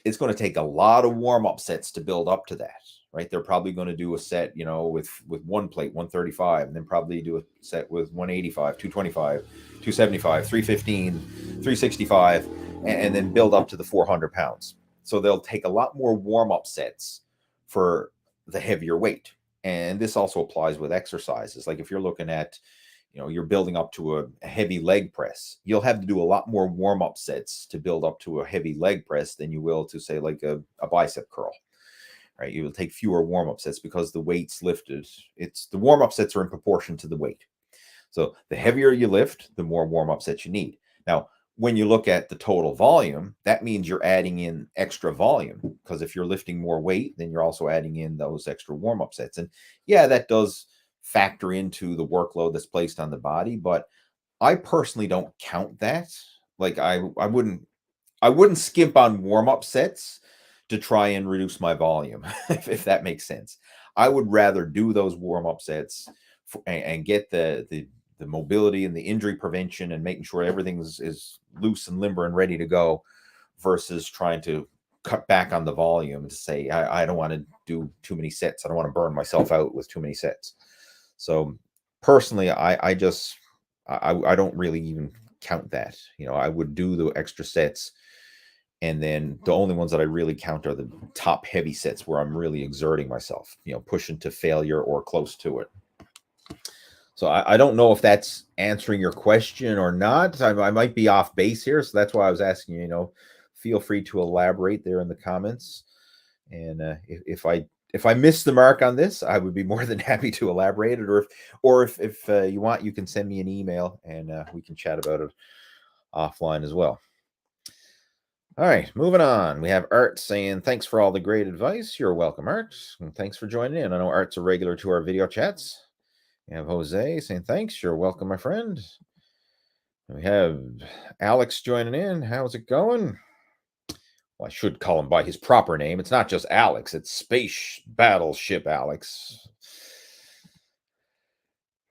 it's going to take a lot of warm-up sets to build up to that, right? They're probably going to do a set, with one plate, 135, and then probably do a set with 185, 225, 275, 315, 365, and then build up to the 400 pounds. So they'll take a lot more warm-up sets for the heavier weight. And this also applies with exercises. Like, if you're looking at, you're building up to a heavy leg press, you'll have to do a lot more warm-up sets to build up to a heavy leg press than you will to, say, like a bicep curl, right? You will take fewer warm-up sets because the weight's lifted. The warm-up sets are in proportion to the weight. So the heavier you lift, the more warm-up sets you need. Now, when you look at the total volume, that means you're adding in extra volume, because if you're lifting more weight, then you're also adding in those extra warm-up sets. And yeah, that does factor into the workload that's placed on the body, but I personally don't count that. Like, I wouldn't skimp on warm-up sets to try and reduce my volume, if that makes sense. I would rather do those warm-up sets and get the mobility and the injury prevention and making sure everything is loose and limber and ready to go, versus trying to cut back on the volume to say, I don't want to do too many sets. I don't want to burn myself out with too many sets. So personally, I don't really even count that. I would do the extra sets, and then the only ones that I really count are the top heavy sets where I'm really exerting myself, pushing to failure or close to it. So I don't know if that's answering your question or not. I might be off base here, so that's why I was asking you. Feel free to elaborate there in the comments, and if I missed the mark on this, I would be more than happy to elaborate it. Or if you want, you can send me an email and we can chat about it offline as well. All right, moving on. We have Art saying, thanks for all the great advice. You're welcome, Art. And thanks for joining in. I know Art's a regular to our video chats. We have Jose saying, thanks. You're welcome, my friend. We have Alex joining in. How's it going? Well, I should call him by his proper name. It's not just Alex. It's Space Battleship Alex.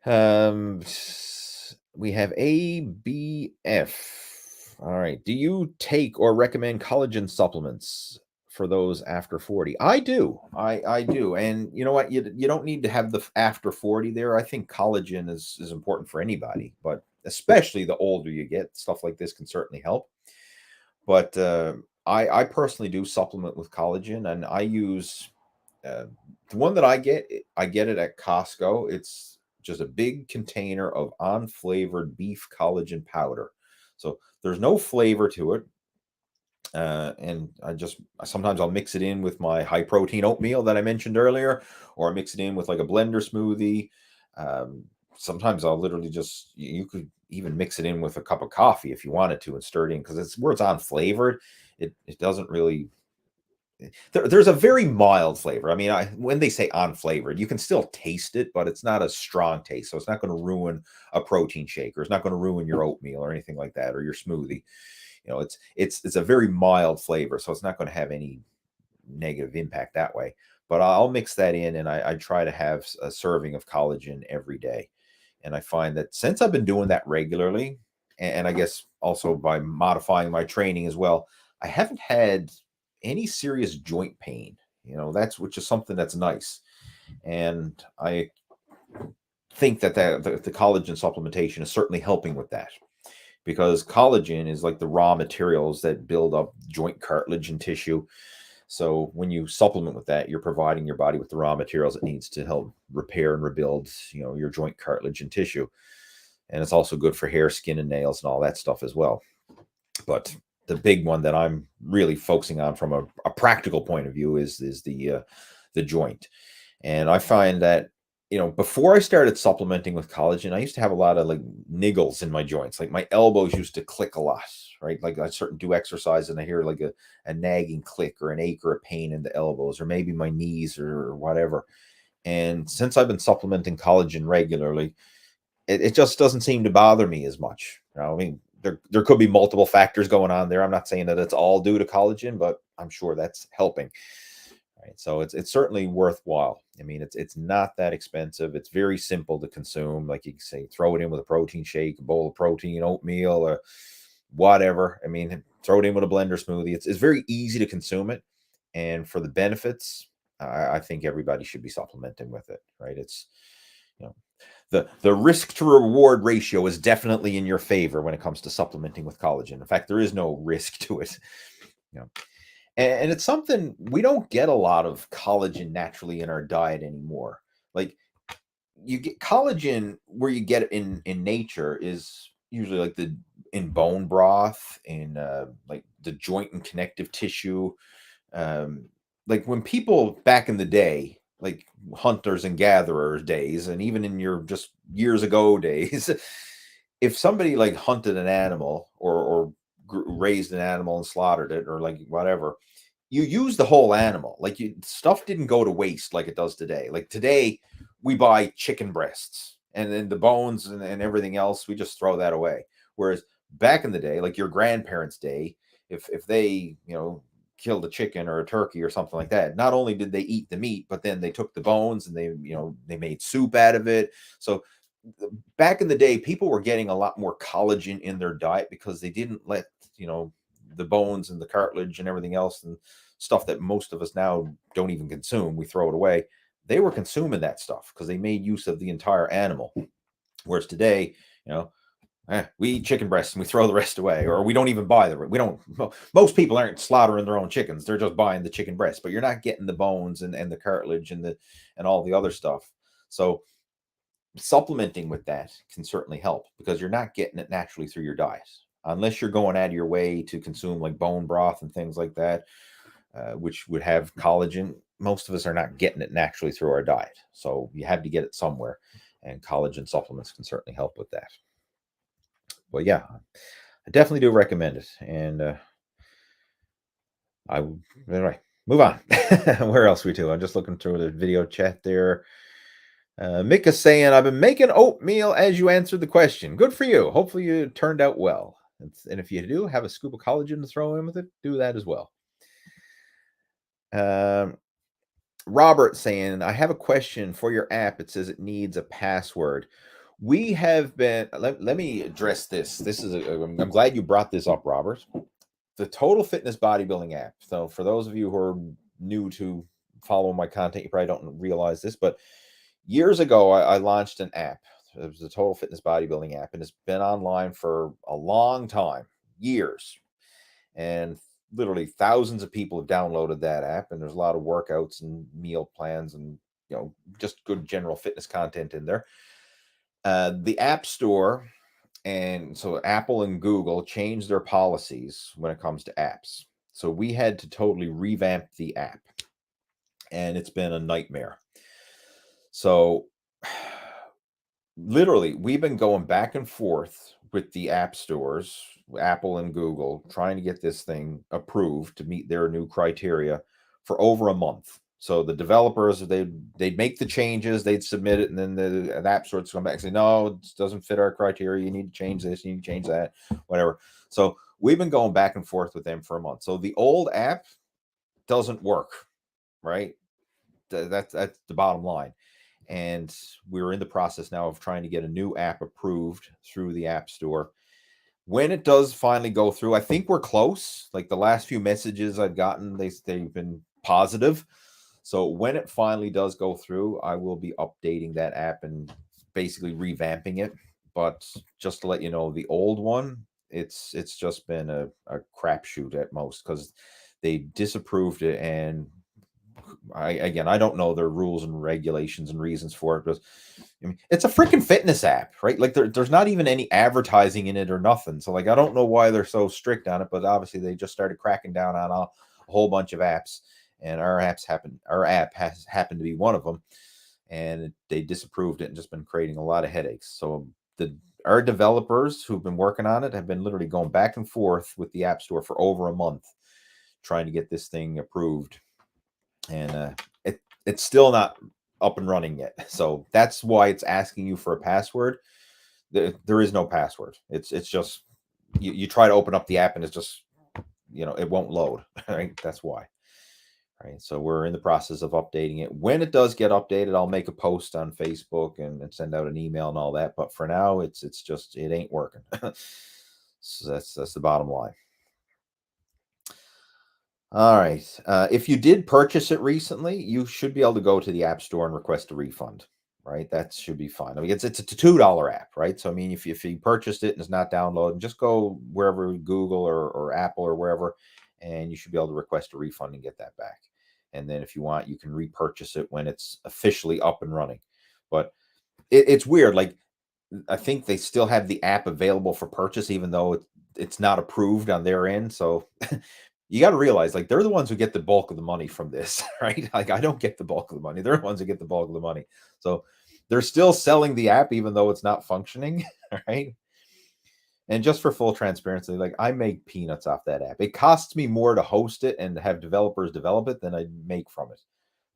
We have ABF. All right. Do you take or recommend collagen supplements for those after 40? I do. I do. And you know what? You don't need to have the after 40 there. I think collagen is important for anybody, but especially the older you get, stuff like this can certainly help. But I personally do supplement with collagen, and I use the one that I get it at Costco. It's just a big container of unflavored beef collagen powder. So there's no flavor to it. And sometimes I'll mix it in with my high protein oatmeal that I mentioned earlier, or I mix it in with like a blender smoothie. Sometimes I'll literally you could even mix it in with a cup of coffee if you wanted to and stir it in, because it's where it's unflavored. It doesn't really. There's a very mild flavor. I mean, when they say unflavored, you can still taste it, but it's not a strong taste. So it's not going to ruin a protein shake, or it's not going to ruin your oatmeal or anything like that, or your smoothie. It's a very mild flavor, so it's not going to have any negative impact that way. But I'll mix that in, and I try to have a serving of collagen every day. And I find that since I've been doing that regularly, and I guess also by modifying my training as well, I haven't had any serious joint pain, which is something that's nice. And I think that the collagen supplementation is certainly helping with that, because collagen is like the raw materials that build up joint cartilage and tissue. So when you supplement with that, you're providing your body with the raw materials it needs to help repair and rebuild, your joint cartilage and tissue. And it's also good for hair, skin, and nails and all that stuff as well. But the big one that I'm really focusing on from a practical point of view is the joint. And I find that, before I started supplementing with collagen, I used to have a lot of like niggles in my joints. Like my elbows used to click a lot, right? Like I certain do exercise and I hear like a nagging click or an ache or a pain in the elbows, or maybe my knees or whatever. And since I've been supplementing collagen regularly, it just doesn't seem to bother me as much. I mean, there could be multiple factors going on there. I'm not saying that it's all due to collagen, but I'm sure that's helping. Right. So it's certainly worthwhile. I mean, it's not that expensive. It's very simple to consume. Like you can say, throw it in with a protein shake, a bowl of protein, oatmeal, or whatever. I mean, throw it in with a blender smoothie. It's very easy to consume it. And for the benefits, I think everybody should be supplementing with it. Right. It's, you know, the risk to reward ratio is definitely in your favor when it comes to supplementing with collagen. In fact, there is no risk to it. You know, and it's something we don't get a lot of collagen naturally in our diet anymore. Like you get collagen where you get it in nature is usually like the in bone broth, in like the joint and connective tissue. Um, like when people back in the day, like hunters and gatherers days, and even in your just years ago days, if somebody like hunted an animal or raised an animal and slaughtered it or like whatever, you use the whole animal. Like stuff didn't go to waste like it does today. Like today, we buy chicken breasts and then the bones and everything else, we just throw that away. Whereas back in the day, like your grandparents' day, if they, killed a chicken or a turkey or something like that, not only did they eat the meat, but then they took the bones and they made soup out of it. So back in the day, people were getting a lot more collagen in their diet because they didn't let, you know, the bones and the cartilage and everything else and stuff that most of us now don't even consume. We throw it away. They were consuming that stuff because they made use of the entire animal. Whereas today, we eat chicken breasts and we throw the rest away, or we don't even buy we don't, most people aren't slaughtering their own chickens. They're just buying the chicken breast, but you're not getting the bones and the cartilage and all the other stuff. So supplementing with that can certainly help because you're not getting it naturally through your diet unless you're going out of your way to consume like bone broth and things like that, which would have collagen. Most of us are not getting it naturally through our diet, so you have to get it somewhere, and collagen supplements can certainly help with that. Well, yeah, I definitely do recommend it. And anyway, move on. Where else we do? I'm just looking through the video chat there. Mick is saying, I've been making oatmeal as you answered the question. Good for you. Hopefully you turned out well. And if you do have a scoop of collagen to throw in with it, do that as well. Robert saying, I have a question for your app. It says it needs a password. We have been, let me address this. This is, I'm glad you brought this up, Robert. The Total Fitness Bodybuilding app. So for those of you who are new to follow my content, you probably don't realize this, but years ago, I launched an app. It was the Total Fitness Bodybuilding app, and it's been online for a long time, years. And literally thousands of people have downloaded that app, and there's a lot of workouts and meal plans and, just good general fitness content in there. The App Store, and so Apple and Google changed their policies when it comes to apps. So we had to totally revamp the app, and it's been a nightmare. So literally, we've been going back and forth with the app stores, Apple and Google, trying to get this thing approved to meet their new criteria for over a month. So the developers, they'd make the changes, they'd submit it, and then the app stores come back and say, no, it doesn't fit our criteria. You need to change this, you need to change that, whatever. So we've been going back and forth with them for a month. So the old app doesn't work, right? That's the bottom line. And we're in the process now of trying to get a new app approved through the App Store. When it does finally go through, I think we're close. Like the last few messages I've gotten, they've been positive. So when it finally does go through, I will be updating that app and basically revamping it. But just to let you know, the old one, it's just been a crapshoot at most because they disapproved it. And I don't know their rules and regulations and reasons for it, but I mean, it's a freaking fitness app, right? Like there's not even any advertising in it or nothing. So like, I don't know why they're so strict on it, but obviously they just started cracking down on a whole bunch of apps. and our app has happened to be one of them, and they disapproved it and just been creating a lot of headaches. So our developers who've been working on it have been literally going back and forth with the App Store for over a month trying to get this thing approved, and it's still not up and running yet. So that's why it's asking you for a password. There is no password. It's just you try to open up the app and it's just, it won't load. Right? That's why. Right. So we're in the process of updating it. When it does get updated, I'll make a post on Facebook and send out an email and all that. But for now, it's just, it ain't working. So that's the bottom line. All right. If you did purchase it recently, you should be able to go to the App Store and request a refund. Right. That should be fine. I mean, it's a $2 app, right? So I mean, if you purchased it and it's not downloaded, just go wherever, Google or Apple or wherever, and you should be able to request a refund and get that back. And then if you want, you can repurchase it when it's officially up and running. But it's weird. Like, I think they still have the app available for purchase, even though it's not approved on their end. So you got to realize, like, they're the ones who get the bulk of the money from this, right? Like, I don't get the bulk of the money. They're the ones who get the bulk of the money. So they're still selling the app, even though it's not functioning, right? And just for full transparency, like, I make peanuts off that app. It costs me more to host it and have developers develop it than I make from it.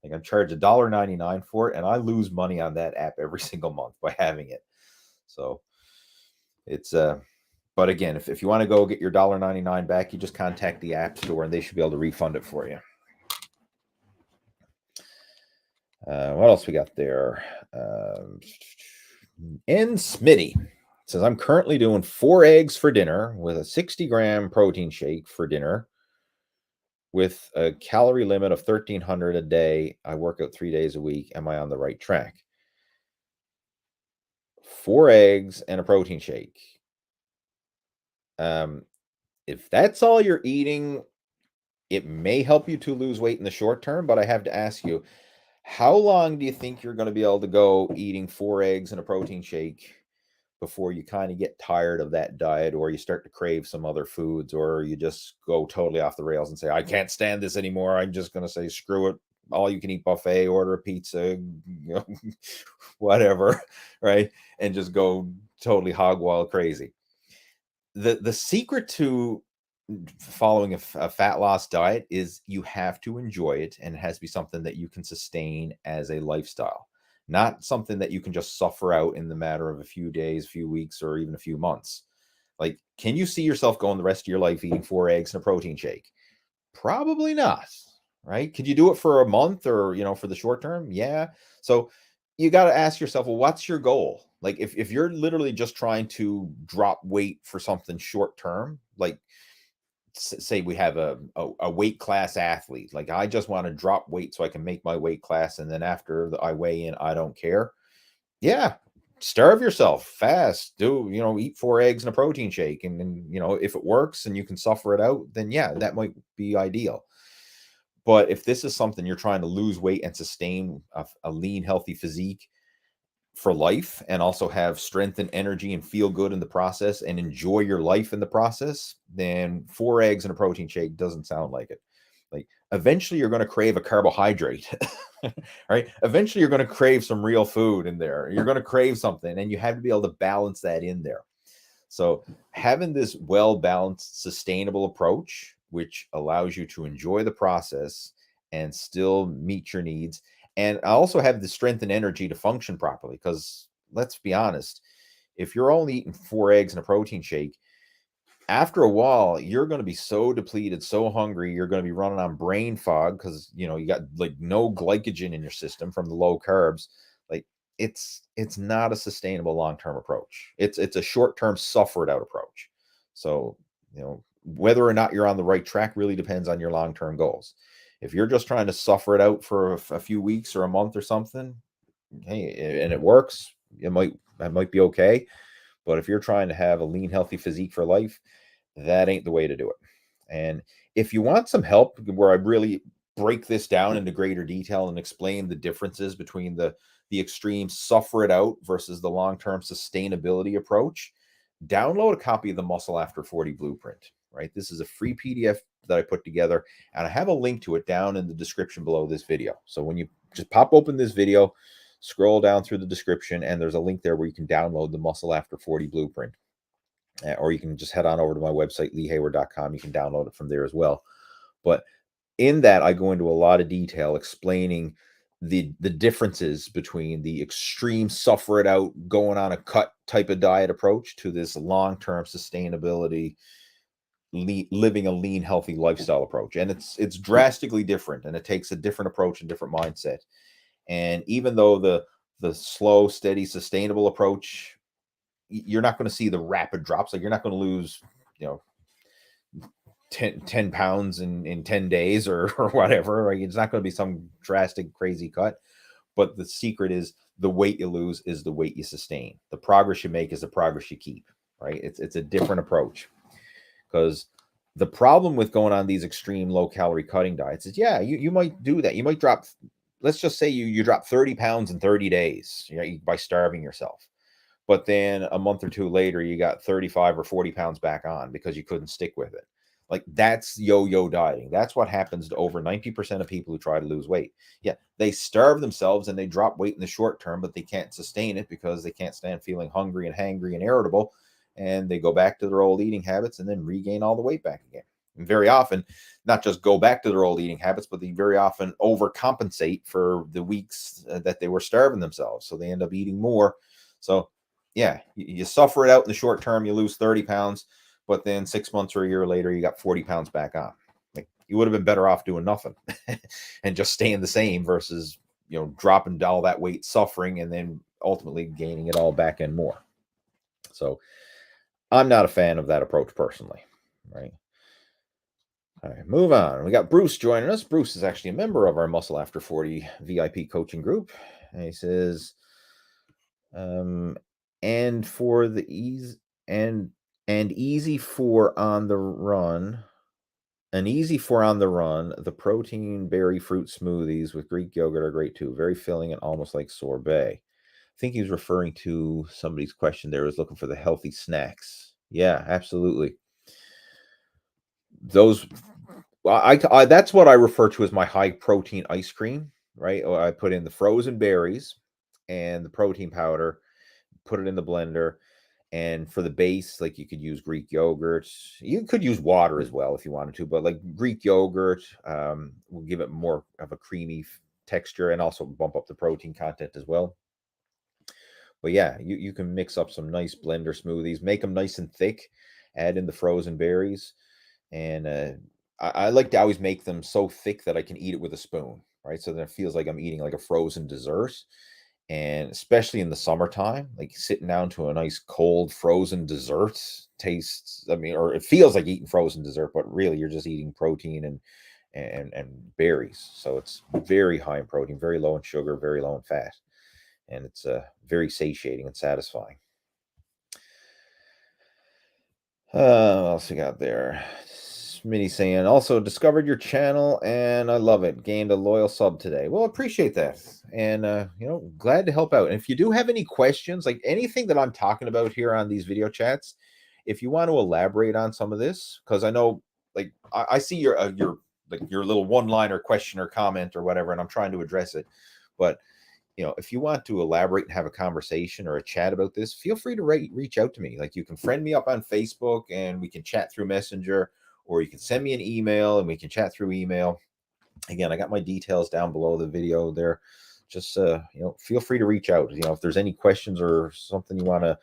Like, I'm charged $1.99 for it, and I lose money on that app every single month by having it. So it's but again, if you want to go get your $1.99 back, you just contact the App Store and they should be able to refund it for you. What else we got there? N Smitty says, I'm currently doing 4 eggs for dinner with a 60-gram protein shake for dinner with a calorie limit of 1,300 a day. I work out 3 days a week. Am I on the right track? 4 eggs and a protein shake. If that's all you're eating, it may help you to lose weight in the short term, but I have to ask you, how long do you think you're going to be able to go eating 4 eggs and a protein shake before you kind of get tired of that diet, or you start to crave some other foods, or you just go totally off the rails and say, I can't stand this anymore. I'm just going to say, screw it. All you can eat buffet, order a pizza, whatever, right? And just go totally hog wild crazy. The secret to following a fat loss diet is you have to enjoy it, and it has to be something that you can sustain as a lifestyle, not something that you can just suffer out in the matter of a few days, few weeks, or even a few months. Like, can you see yourself going the rest of your life eating 4 eggs and a protein shake? Probably not, right? Could you do it for a month or, for the short term? Yeah. So you got to ask yourself, well, what's your goal? Like, if you're literally just trying to drop weight for something short term, like, say we have a weight class athlete, like, I just want to drop weight so I can make my weight class, and then after I weigh in, I don't care. Yeah, starve yourself, fast, eat 4 eggs and a protein shake, and if it works and you can suffer it out, then yeah, that might be ideal. But if this is something you're trying to lose weight and sustain a lean, healthy physique for life, and also have strength and energy and feel good in the process and enjoy your life in the process, then 4 eggs and a protein shake doesn't sound like it. Like, eventually you're going to crave a carbohydrate, right? Eventually you're going to crave some real food in there. You're going to crave something, and you have to be able to balance that in there. So having this well-balanced, sustainable approach, which allows you to enjoy the process and still meet your needs, and I also have the strength and energy to function properly. Because let's be honest, if you're only eating 4 eggs and a protein shake, after a while, you're going to be so depleted, so hungry, you're going to be running on brain fog because, you got like no glycogen in your system from the low carbs. Like, it's not a sustainable long-term approach. It's a short-term suffer it out approach. So, whether or not you're on the right track really depends on your long-term goals. If you're just trying to suffer it out for a few weeks or a month or something, hey, and it works, that might be okay. But if you're trying to have a lean, healthy physique for life, that ain't the way to do it. And if you want some help where I really break this down into greater detail and explain the differences between the extreme suffer it out versus the long-term sustainability approach, download a copy of the Muscle After 40 Blueprint, right? This is a free PDF that I put together, and I have a link to it down in the description below this video. So when you just pop open this video, scroll down through the description, and there's a link there where you can download the Muscle After 40 blueprint. Or you can just head on over to my website, leehayward.com. You can download it from there as well. But in that, I go into a lot of detail explaining the differences between the extreme suffer it out, going on a cut type of diet approach to this long-term sustainability, living a lean, healthy lifestyle approach. And it's drastically different, and it takes a different approach and different mindset. And even though the slow, steady, sustainable approach, you're not going to see the rapid drops. Like, you're not going to lose, 10 pounds in 10 days or whatever. Right? It's not going to be some drastic, crazy cut. But the secret is the weight you lose is the weight you sustain. The progress you make is the progress you keep. Right? It's a different approach. Because the problem with going on these extreme low-calorie cutting diets is, you might do that. You might drop, let's just say you drop 30 pounds in 30 days, by starving yourself. But then a month or two later, you got 35 or 40 pounds back on because you couldn't stick with it. Like, that's yo-yo dieting. That's what happens to over 90% of people who try to lose weight. Yeah, they starve themselves and they drop weight in the short term, but they can't sustain it because they can't stand feeling hungry and hangry and irritable. And they go back to their old eating habits and then regain all the weight back again. And very often, not just go back to their old eating habits, but they very often overcompensate for the weeks that they were starving themselves. So they end up eating more. So yeah, you suffer it out in the short term, you lose 30 pounds, but then 6 months or a year later, you got 40 pounds back on. Like, you would have been better off doing nothing and just staying the same versus, dropping all that weight, suffering, and then ultimately gaining it all back and more. So I'm not a fan of that approach personally, right? All right, move on. We got Bruce joining us. Bruce is actually a member of our Muscle After 40 VIP coaching group. And he says, and for the ease and easy for on the run, the protein berry fruit smoothies with Greek yogurt are great too. Very filling and almost like sorbet. I think he was referring to somebody's question there, was looking for the healthy snacks. Yeah, absolutely. Those, I that's what I refer to as my high protein ice cream, right? I put in the frozen berries and the protein powder, put it in the blender, and for the base, like, you could use Greek yogurt. You could use water as well if you wanted to, but like Greek yogurt will give it more of a creamy texture and also bump up the protein content as well. But yeah, you can mix up some nice blender smoothies, make them nice and thick, add in the frozen berries, and I like to always make them so thick that I can eat it with a spoon, right? So then it feels like I'm eating like a frozen dessert. And especially in the summertime, like, sitting down to a nice cold frozen dessert tastes, or it feels like eating frozen dessert, but really you're just eating protein and berries. So it's very high in protein, very low in sugar, very low in fat, and it's very satiating and satisfying. What else we got there? Smitty saying, also discovered your channel and I love it. Gained a loyal sub today. Well, appreciate that. And, glad to help out. And if you do have any questions, like anything that I'm talking about here on these video chats, if you want to elaborate on some of this, because I know, like, I see your little one-liner question or comment or whatever, and I'm trying to address it. But, if you want to elaborate and have a conversation or a chat about this, feel free to reach out to me. Like, you can friend me up on Facebook and we can chat through Messenger, or you can send me an email and we can chat through email. Again, I got my details down below the video there. Just, feel free to reach out. If there's any questions or something you want to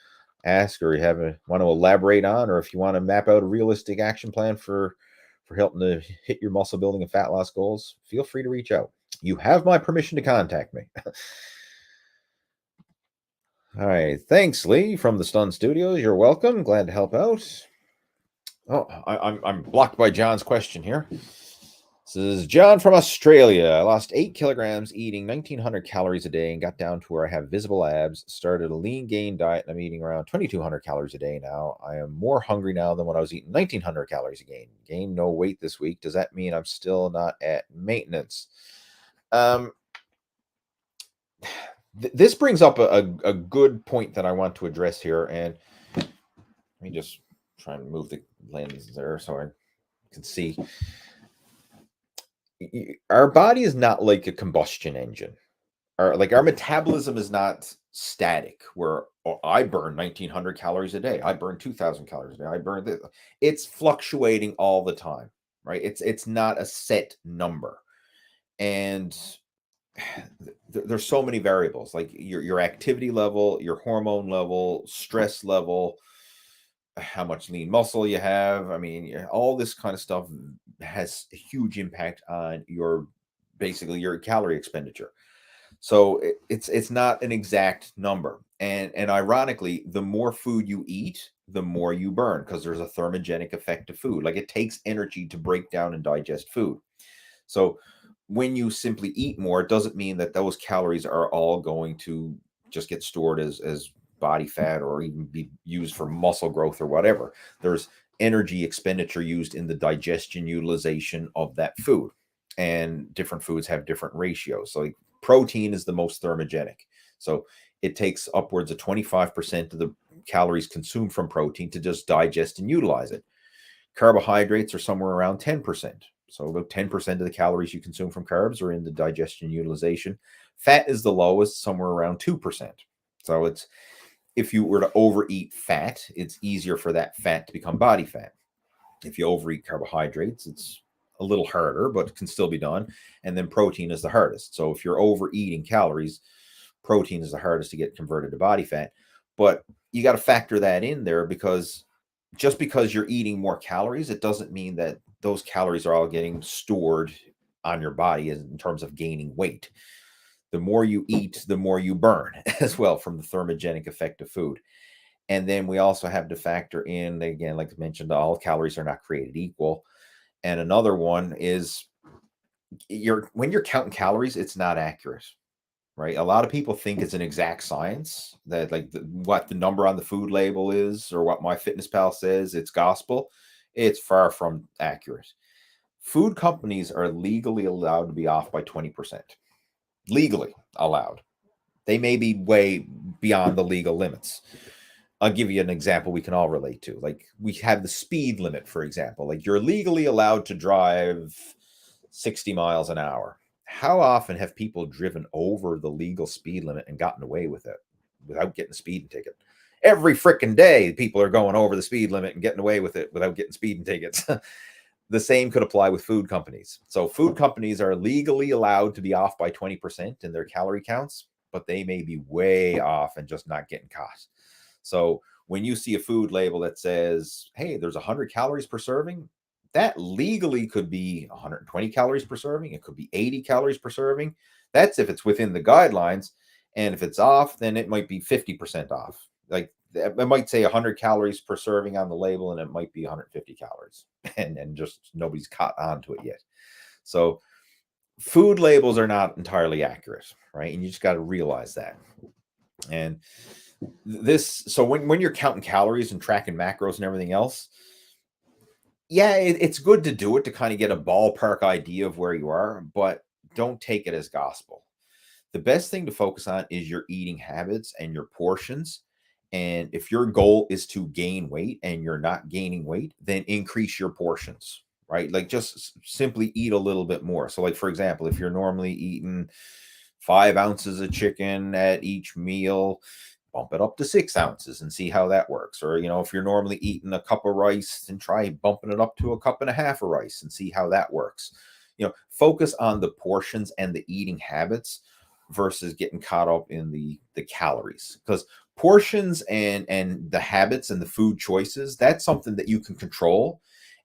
ask, or you want to elaborate on, or if you want to map out a realistic action plan for helping to hit your muscle building and fat loss goals, feel free to reach out. You have my permission to contact me. All right. Thanks, Lee, from the Stun Studios. You're welcome. Glad to help out. Oh, I'm blocked by John's question here. This is John from Australia. I lost 8 kilograms eating 1,900 calories a day and got down to where I have visible abs. Started a lean gain diet and I'm eating around 2,200 calories a day now. I am more hungry now than when I was eating 1,900 calories a day. Gained no weight this week. Does that mean I'm still not at maintenance? This brings up a good point that I want to address here. And let me just try and move the lens there so I can see our body is not like a combustion engine. Our metabolism is not static where I burn 1900 calories a day. I burn 2000 calories a day. I burn this. It's fluctuating all the time, right? It's not a set number. And there's so many variables, like your activity level, your hormone level, stress level, how much lean muscle you have. I mean, all this kind of stuff has a huge impact on basically your calorie expenditure. So it's not an exact number. And ironically, the more food you eat, the more you burn, because there's a thermogenic effect to food. Like, it takes energy to break down and digest food. So when you simply eat more, it doesn't mean that those calories are all going to just get stored as body fat or even be used for muscle growth or whatever. There's energy expenditure used in the digestion utilization of that food. And different foods have different ratios. So, like, protein is the most thermogenic. So it takes upwards of 25% of the calories consumed from protein to just digest and utilize it. Carbohydrates are somewhere around 10%. So about 10% of the calories you consume from carbs are in the digestion utilization. Fat is the lowest, somewhere around 2%. So if you were to overeat fat, it's easier for that fat to become body fat. If you overeat carbohydrates, it's a little harder, but it can still be done. And then protein is the hardest. So if you're overeating calories, protein is the hardest to get converted to body fat. But you got to factor that in there, because just because you're eating more calories, it doesn't mean that those calories are all getting stored on your body in terms of gaining weight. The more you eat, the more you burn as well, from the thermogenic effect of food. And then we also have to factor in, again, like I mentioned, all calories are not created equal. And another one is when you're counting calories, it's not accurate, right? A lot of people think it's an exact science, that like what the number on the food label is or what MyFitnessPal says, it's gospel. It's far from accurate. Food companies are legally allowed to be off by 20%. Legally allowed. They may be way beyond the legal limits. I'll give you an example we can all relate to. Like, we have the speed limit, for example. Like, you're legally allowed to drive 60 miles an hour. How often have people driven over the legal speed limit and gotten away with it without getting a speeding ticket? Every freaking day, people are going over the speed limit and getting away with it without getting speeding tickets. The same could apply with food companies. So food companies are legally allowed to be off by 20% in their calorie counts, but they may be way off and just not getting caught. So when you see a food label that says, hey, there's 100 calories per serving, that legally could be 120 calories per serving. It could be 80 calories per serving. That's if it's within the guidelines. And if it's off, then it might be 50% off. Like, it might say 100 calories per serving on the label, and it might be 150 calories. And just nobody's caught on to it yet. So food labels are not entirely accurate, right? And you just got to realize that. And so when you're counting calories and tracking macros and everything else, yeah, it's good to do it to kind of get a ballpark idea of where you are, but don't take it as gospel. The best thing to focus on is your eating habits and your portions. And if your goal is to gain weight and you're not gaining weight, then increase your portions, right? Like, just simply eat a little bit more. So, like, for example, if you're normally eating 5 ounces of chicken at each meal, bump it up to 6 ounces and see how that works. Or, if you're normally eating a cup of rice, and try bumping it up to a cup and a half of rice and see how that works. Focus on the portions and the eating habits versus getting caught up in the calories, because portions and the habits and the food choices, that's something that you can control,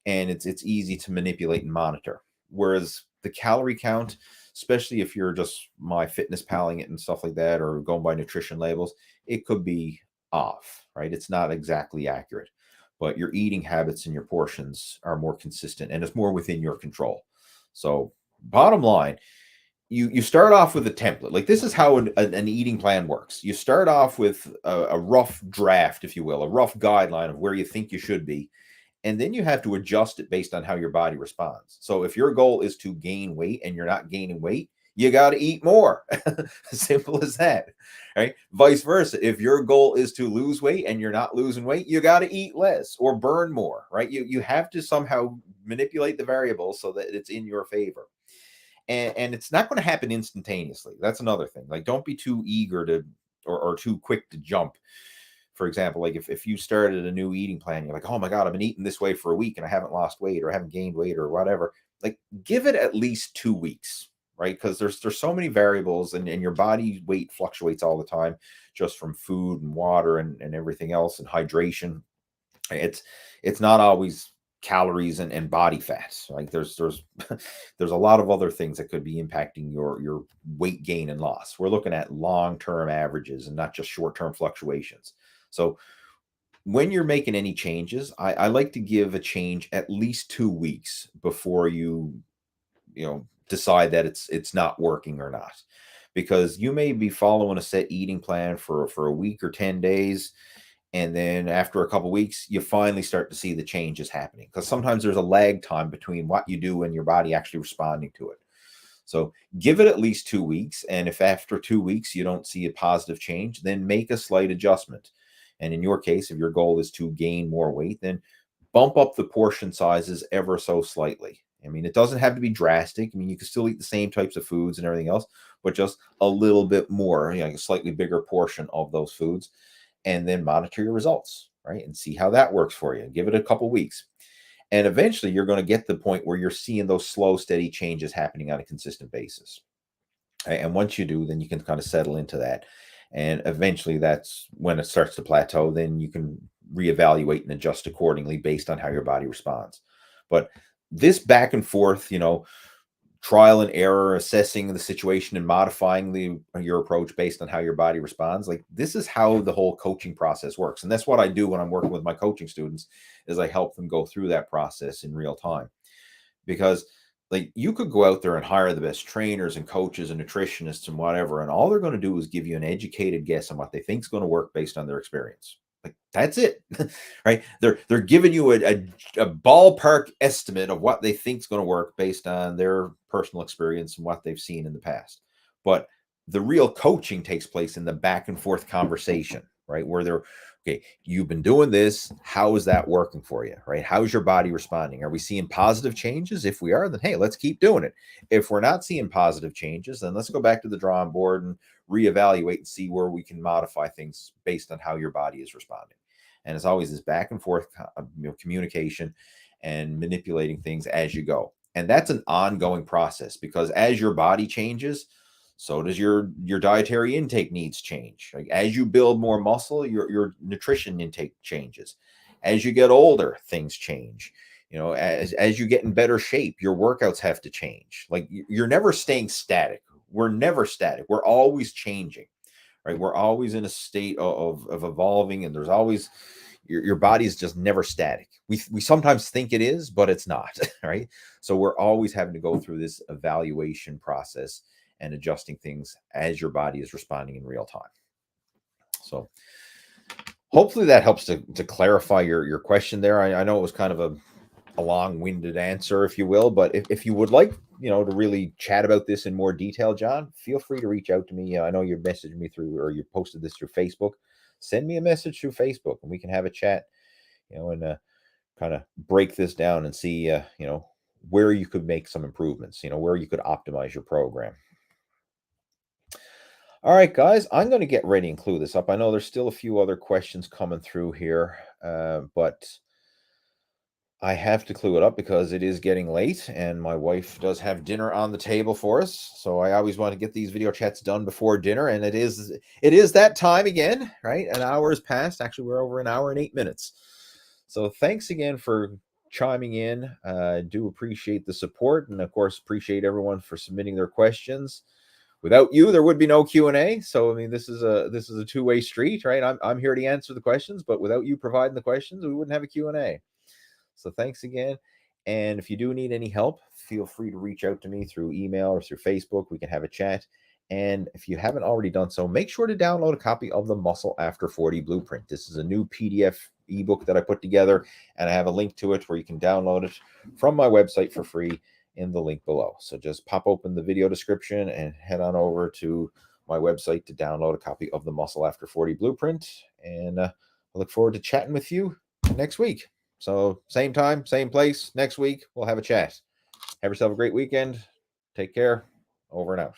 and it's easy to manipulate and monitor. Whereas the calorie count, especially if you're just MyFitnessPaling it and stuff like that, or going by nutrition labels, it could be off, right? It's not exactly accurate, but your eating habits and your portions are more consistent, and it's more within your control. So bottom line, you start off with a template. Like, this is how an eating plan works. You start off with a rough draft, if you will, a rough guideline of where you think you should be. And then you have to adjust it based on how your body responds. So if your goal is to gain weight and you're not gaining weight, you got to eat more. Simple as that, right? Vice versa. If your goal is to lose weight and you're not losing weight, you got to eat less or burn more, right? You have to somehow manipulate the variables so that it's in your favor. And it's not going to happen instantaneously. That's another thing. Like, don't be too eager to or too quick to jump. For example, like if you started a new eating plan, you're like, oh my God, I've been eating this way for a week and I haven't lost weight or I haven't gained weight or whatever. Like, give it at least 2 weeks, right? Because there's so many variables, and your body weight fluctuates all the time, just from food and water and everything else, and hydration. It's not always calories and body fats. Like, there's there's a lot of other things that could be impacting your weight gain and loss. We're looking at long-term averages and not just short-term fluctuations. So when you're making any changes, I like to give a change at least 2 weeks before you decide that it's not working or not, because you may be following a set eating plan for a week or 10 days, and then after a couple weeks you finally start to see the changes happening, because sometimes there's a lag time between what you do and your body actually responding to it. So give it at least 2 weeks, and if after 2 weeks you don't see a positive change, then make a slight adjustment. And in your case, if your goal is to gain more weight, then bump up the portion sizes ever so slightly. I mean, it doesn't have to be drastic. I mean, you can still eat the same types of foods and everything else, but just a little bit more, a slightly bigger portion of those foods, and then monitor your results, right? And see how that works for you. Give it a couple weeks. And eventually you're going to get to the point where you're seeing those slow, steady changes happening on a consistent basis. Right? And once you do, then you can kind of settle into that. And eventually that's when it starts to plateau. Then you can reevaluate and adjust accordingly based on how your body responds. But this back and forth, trial and error, assessing the situation and modifying your approach based on how your body responds. Like, this is how the whole coaching process works. And that's what I do when I'm working with my coaching students, is I help them go through that process in real time. Because, like, you could go out there and hire the best trainers and coaches and nutritionists and whatever, and all they're going to do is give you an educated guess on what they think is going to work based on their experience. Like, that's it, right? They're giving you a ballpark estimate of what they think is going to work based on their personal experience and what they've seen in the past. But the real coaching takes place in the back and forth conversation, right? Where they're, okay, you've been doing this. How is that working for you, right? How's your body responding? Are we seeing positive changes? If we are, then hey, let's keep doing it. If we're not seeing positive changes, then let's go back to the drawing board and reevaluate and see where we can modify things based on how your body is responding. And as always, this back and forth communication and manipulating things as you go. And that's an ongoing process, because as your body changes, so does your dietary intake needs change. Like, as you build more muscle, your nutrition intake changes. As you get older, things change. As you get in better shape, your workouts have to change. Like, you're never staying static. We're never static. We're always changing, right? We're always in a state of evolving, and there's always, your body is just never static. We sometimes think it is, but it's not, right? So we're always having to go through this evaluation process and adjusting things as your body is responding in real time. So hopefully that helps to clarify your question there. I know it was kind of a long-winded answer, if you will, but if you would like, to really chat about this in more detail, John, feel free to reach out to me. I know you messaged me through, or you posted this through Facebook. Send me a message through Facebook and we can have a chat, and kind of break this down and see, where you could make some improvements, where you could optimize your program. All right, guys, I'm going to get ready and clue this up. I know there's still a few other questions coming through here, but I have to clue it up because it is getting late and my wife does have dinner on the table for us. So I always want to get these video chats done before dinner, and it is that time again, right? An hour has passed. Actually, we're over an hour and 8 minutes. So thanks again for chiming in. I do appreciate the support, and of course appreciate everyone for submitting their questions. Without you, there would be no Q&A. So I mean, this is a two-way street, right? I'm here to answer the questions, but without you providing the questions, we wouldn't have a Q&A. So thanks again. And if you do need any help, feel free to reach out to me through email or through Facebook. We can have a chat. And if you haven't already done so, make sure to download a copy of the Muscle After 40 Blueprint. This is a new PDF ebook that I put together, and I have a link to it where you can download it from my website for free in the link below. So just pop open the video description and head on over to my website to download a copy of the Muscle After 40 Blueprint. And I look forward to chatting with you next week. So same time, same place, next week, we'll have a chat. Have yourself a great weekend. Take care. Over and out.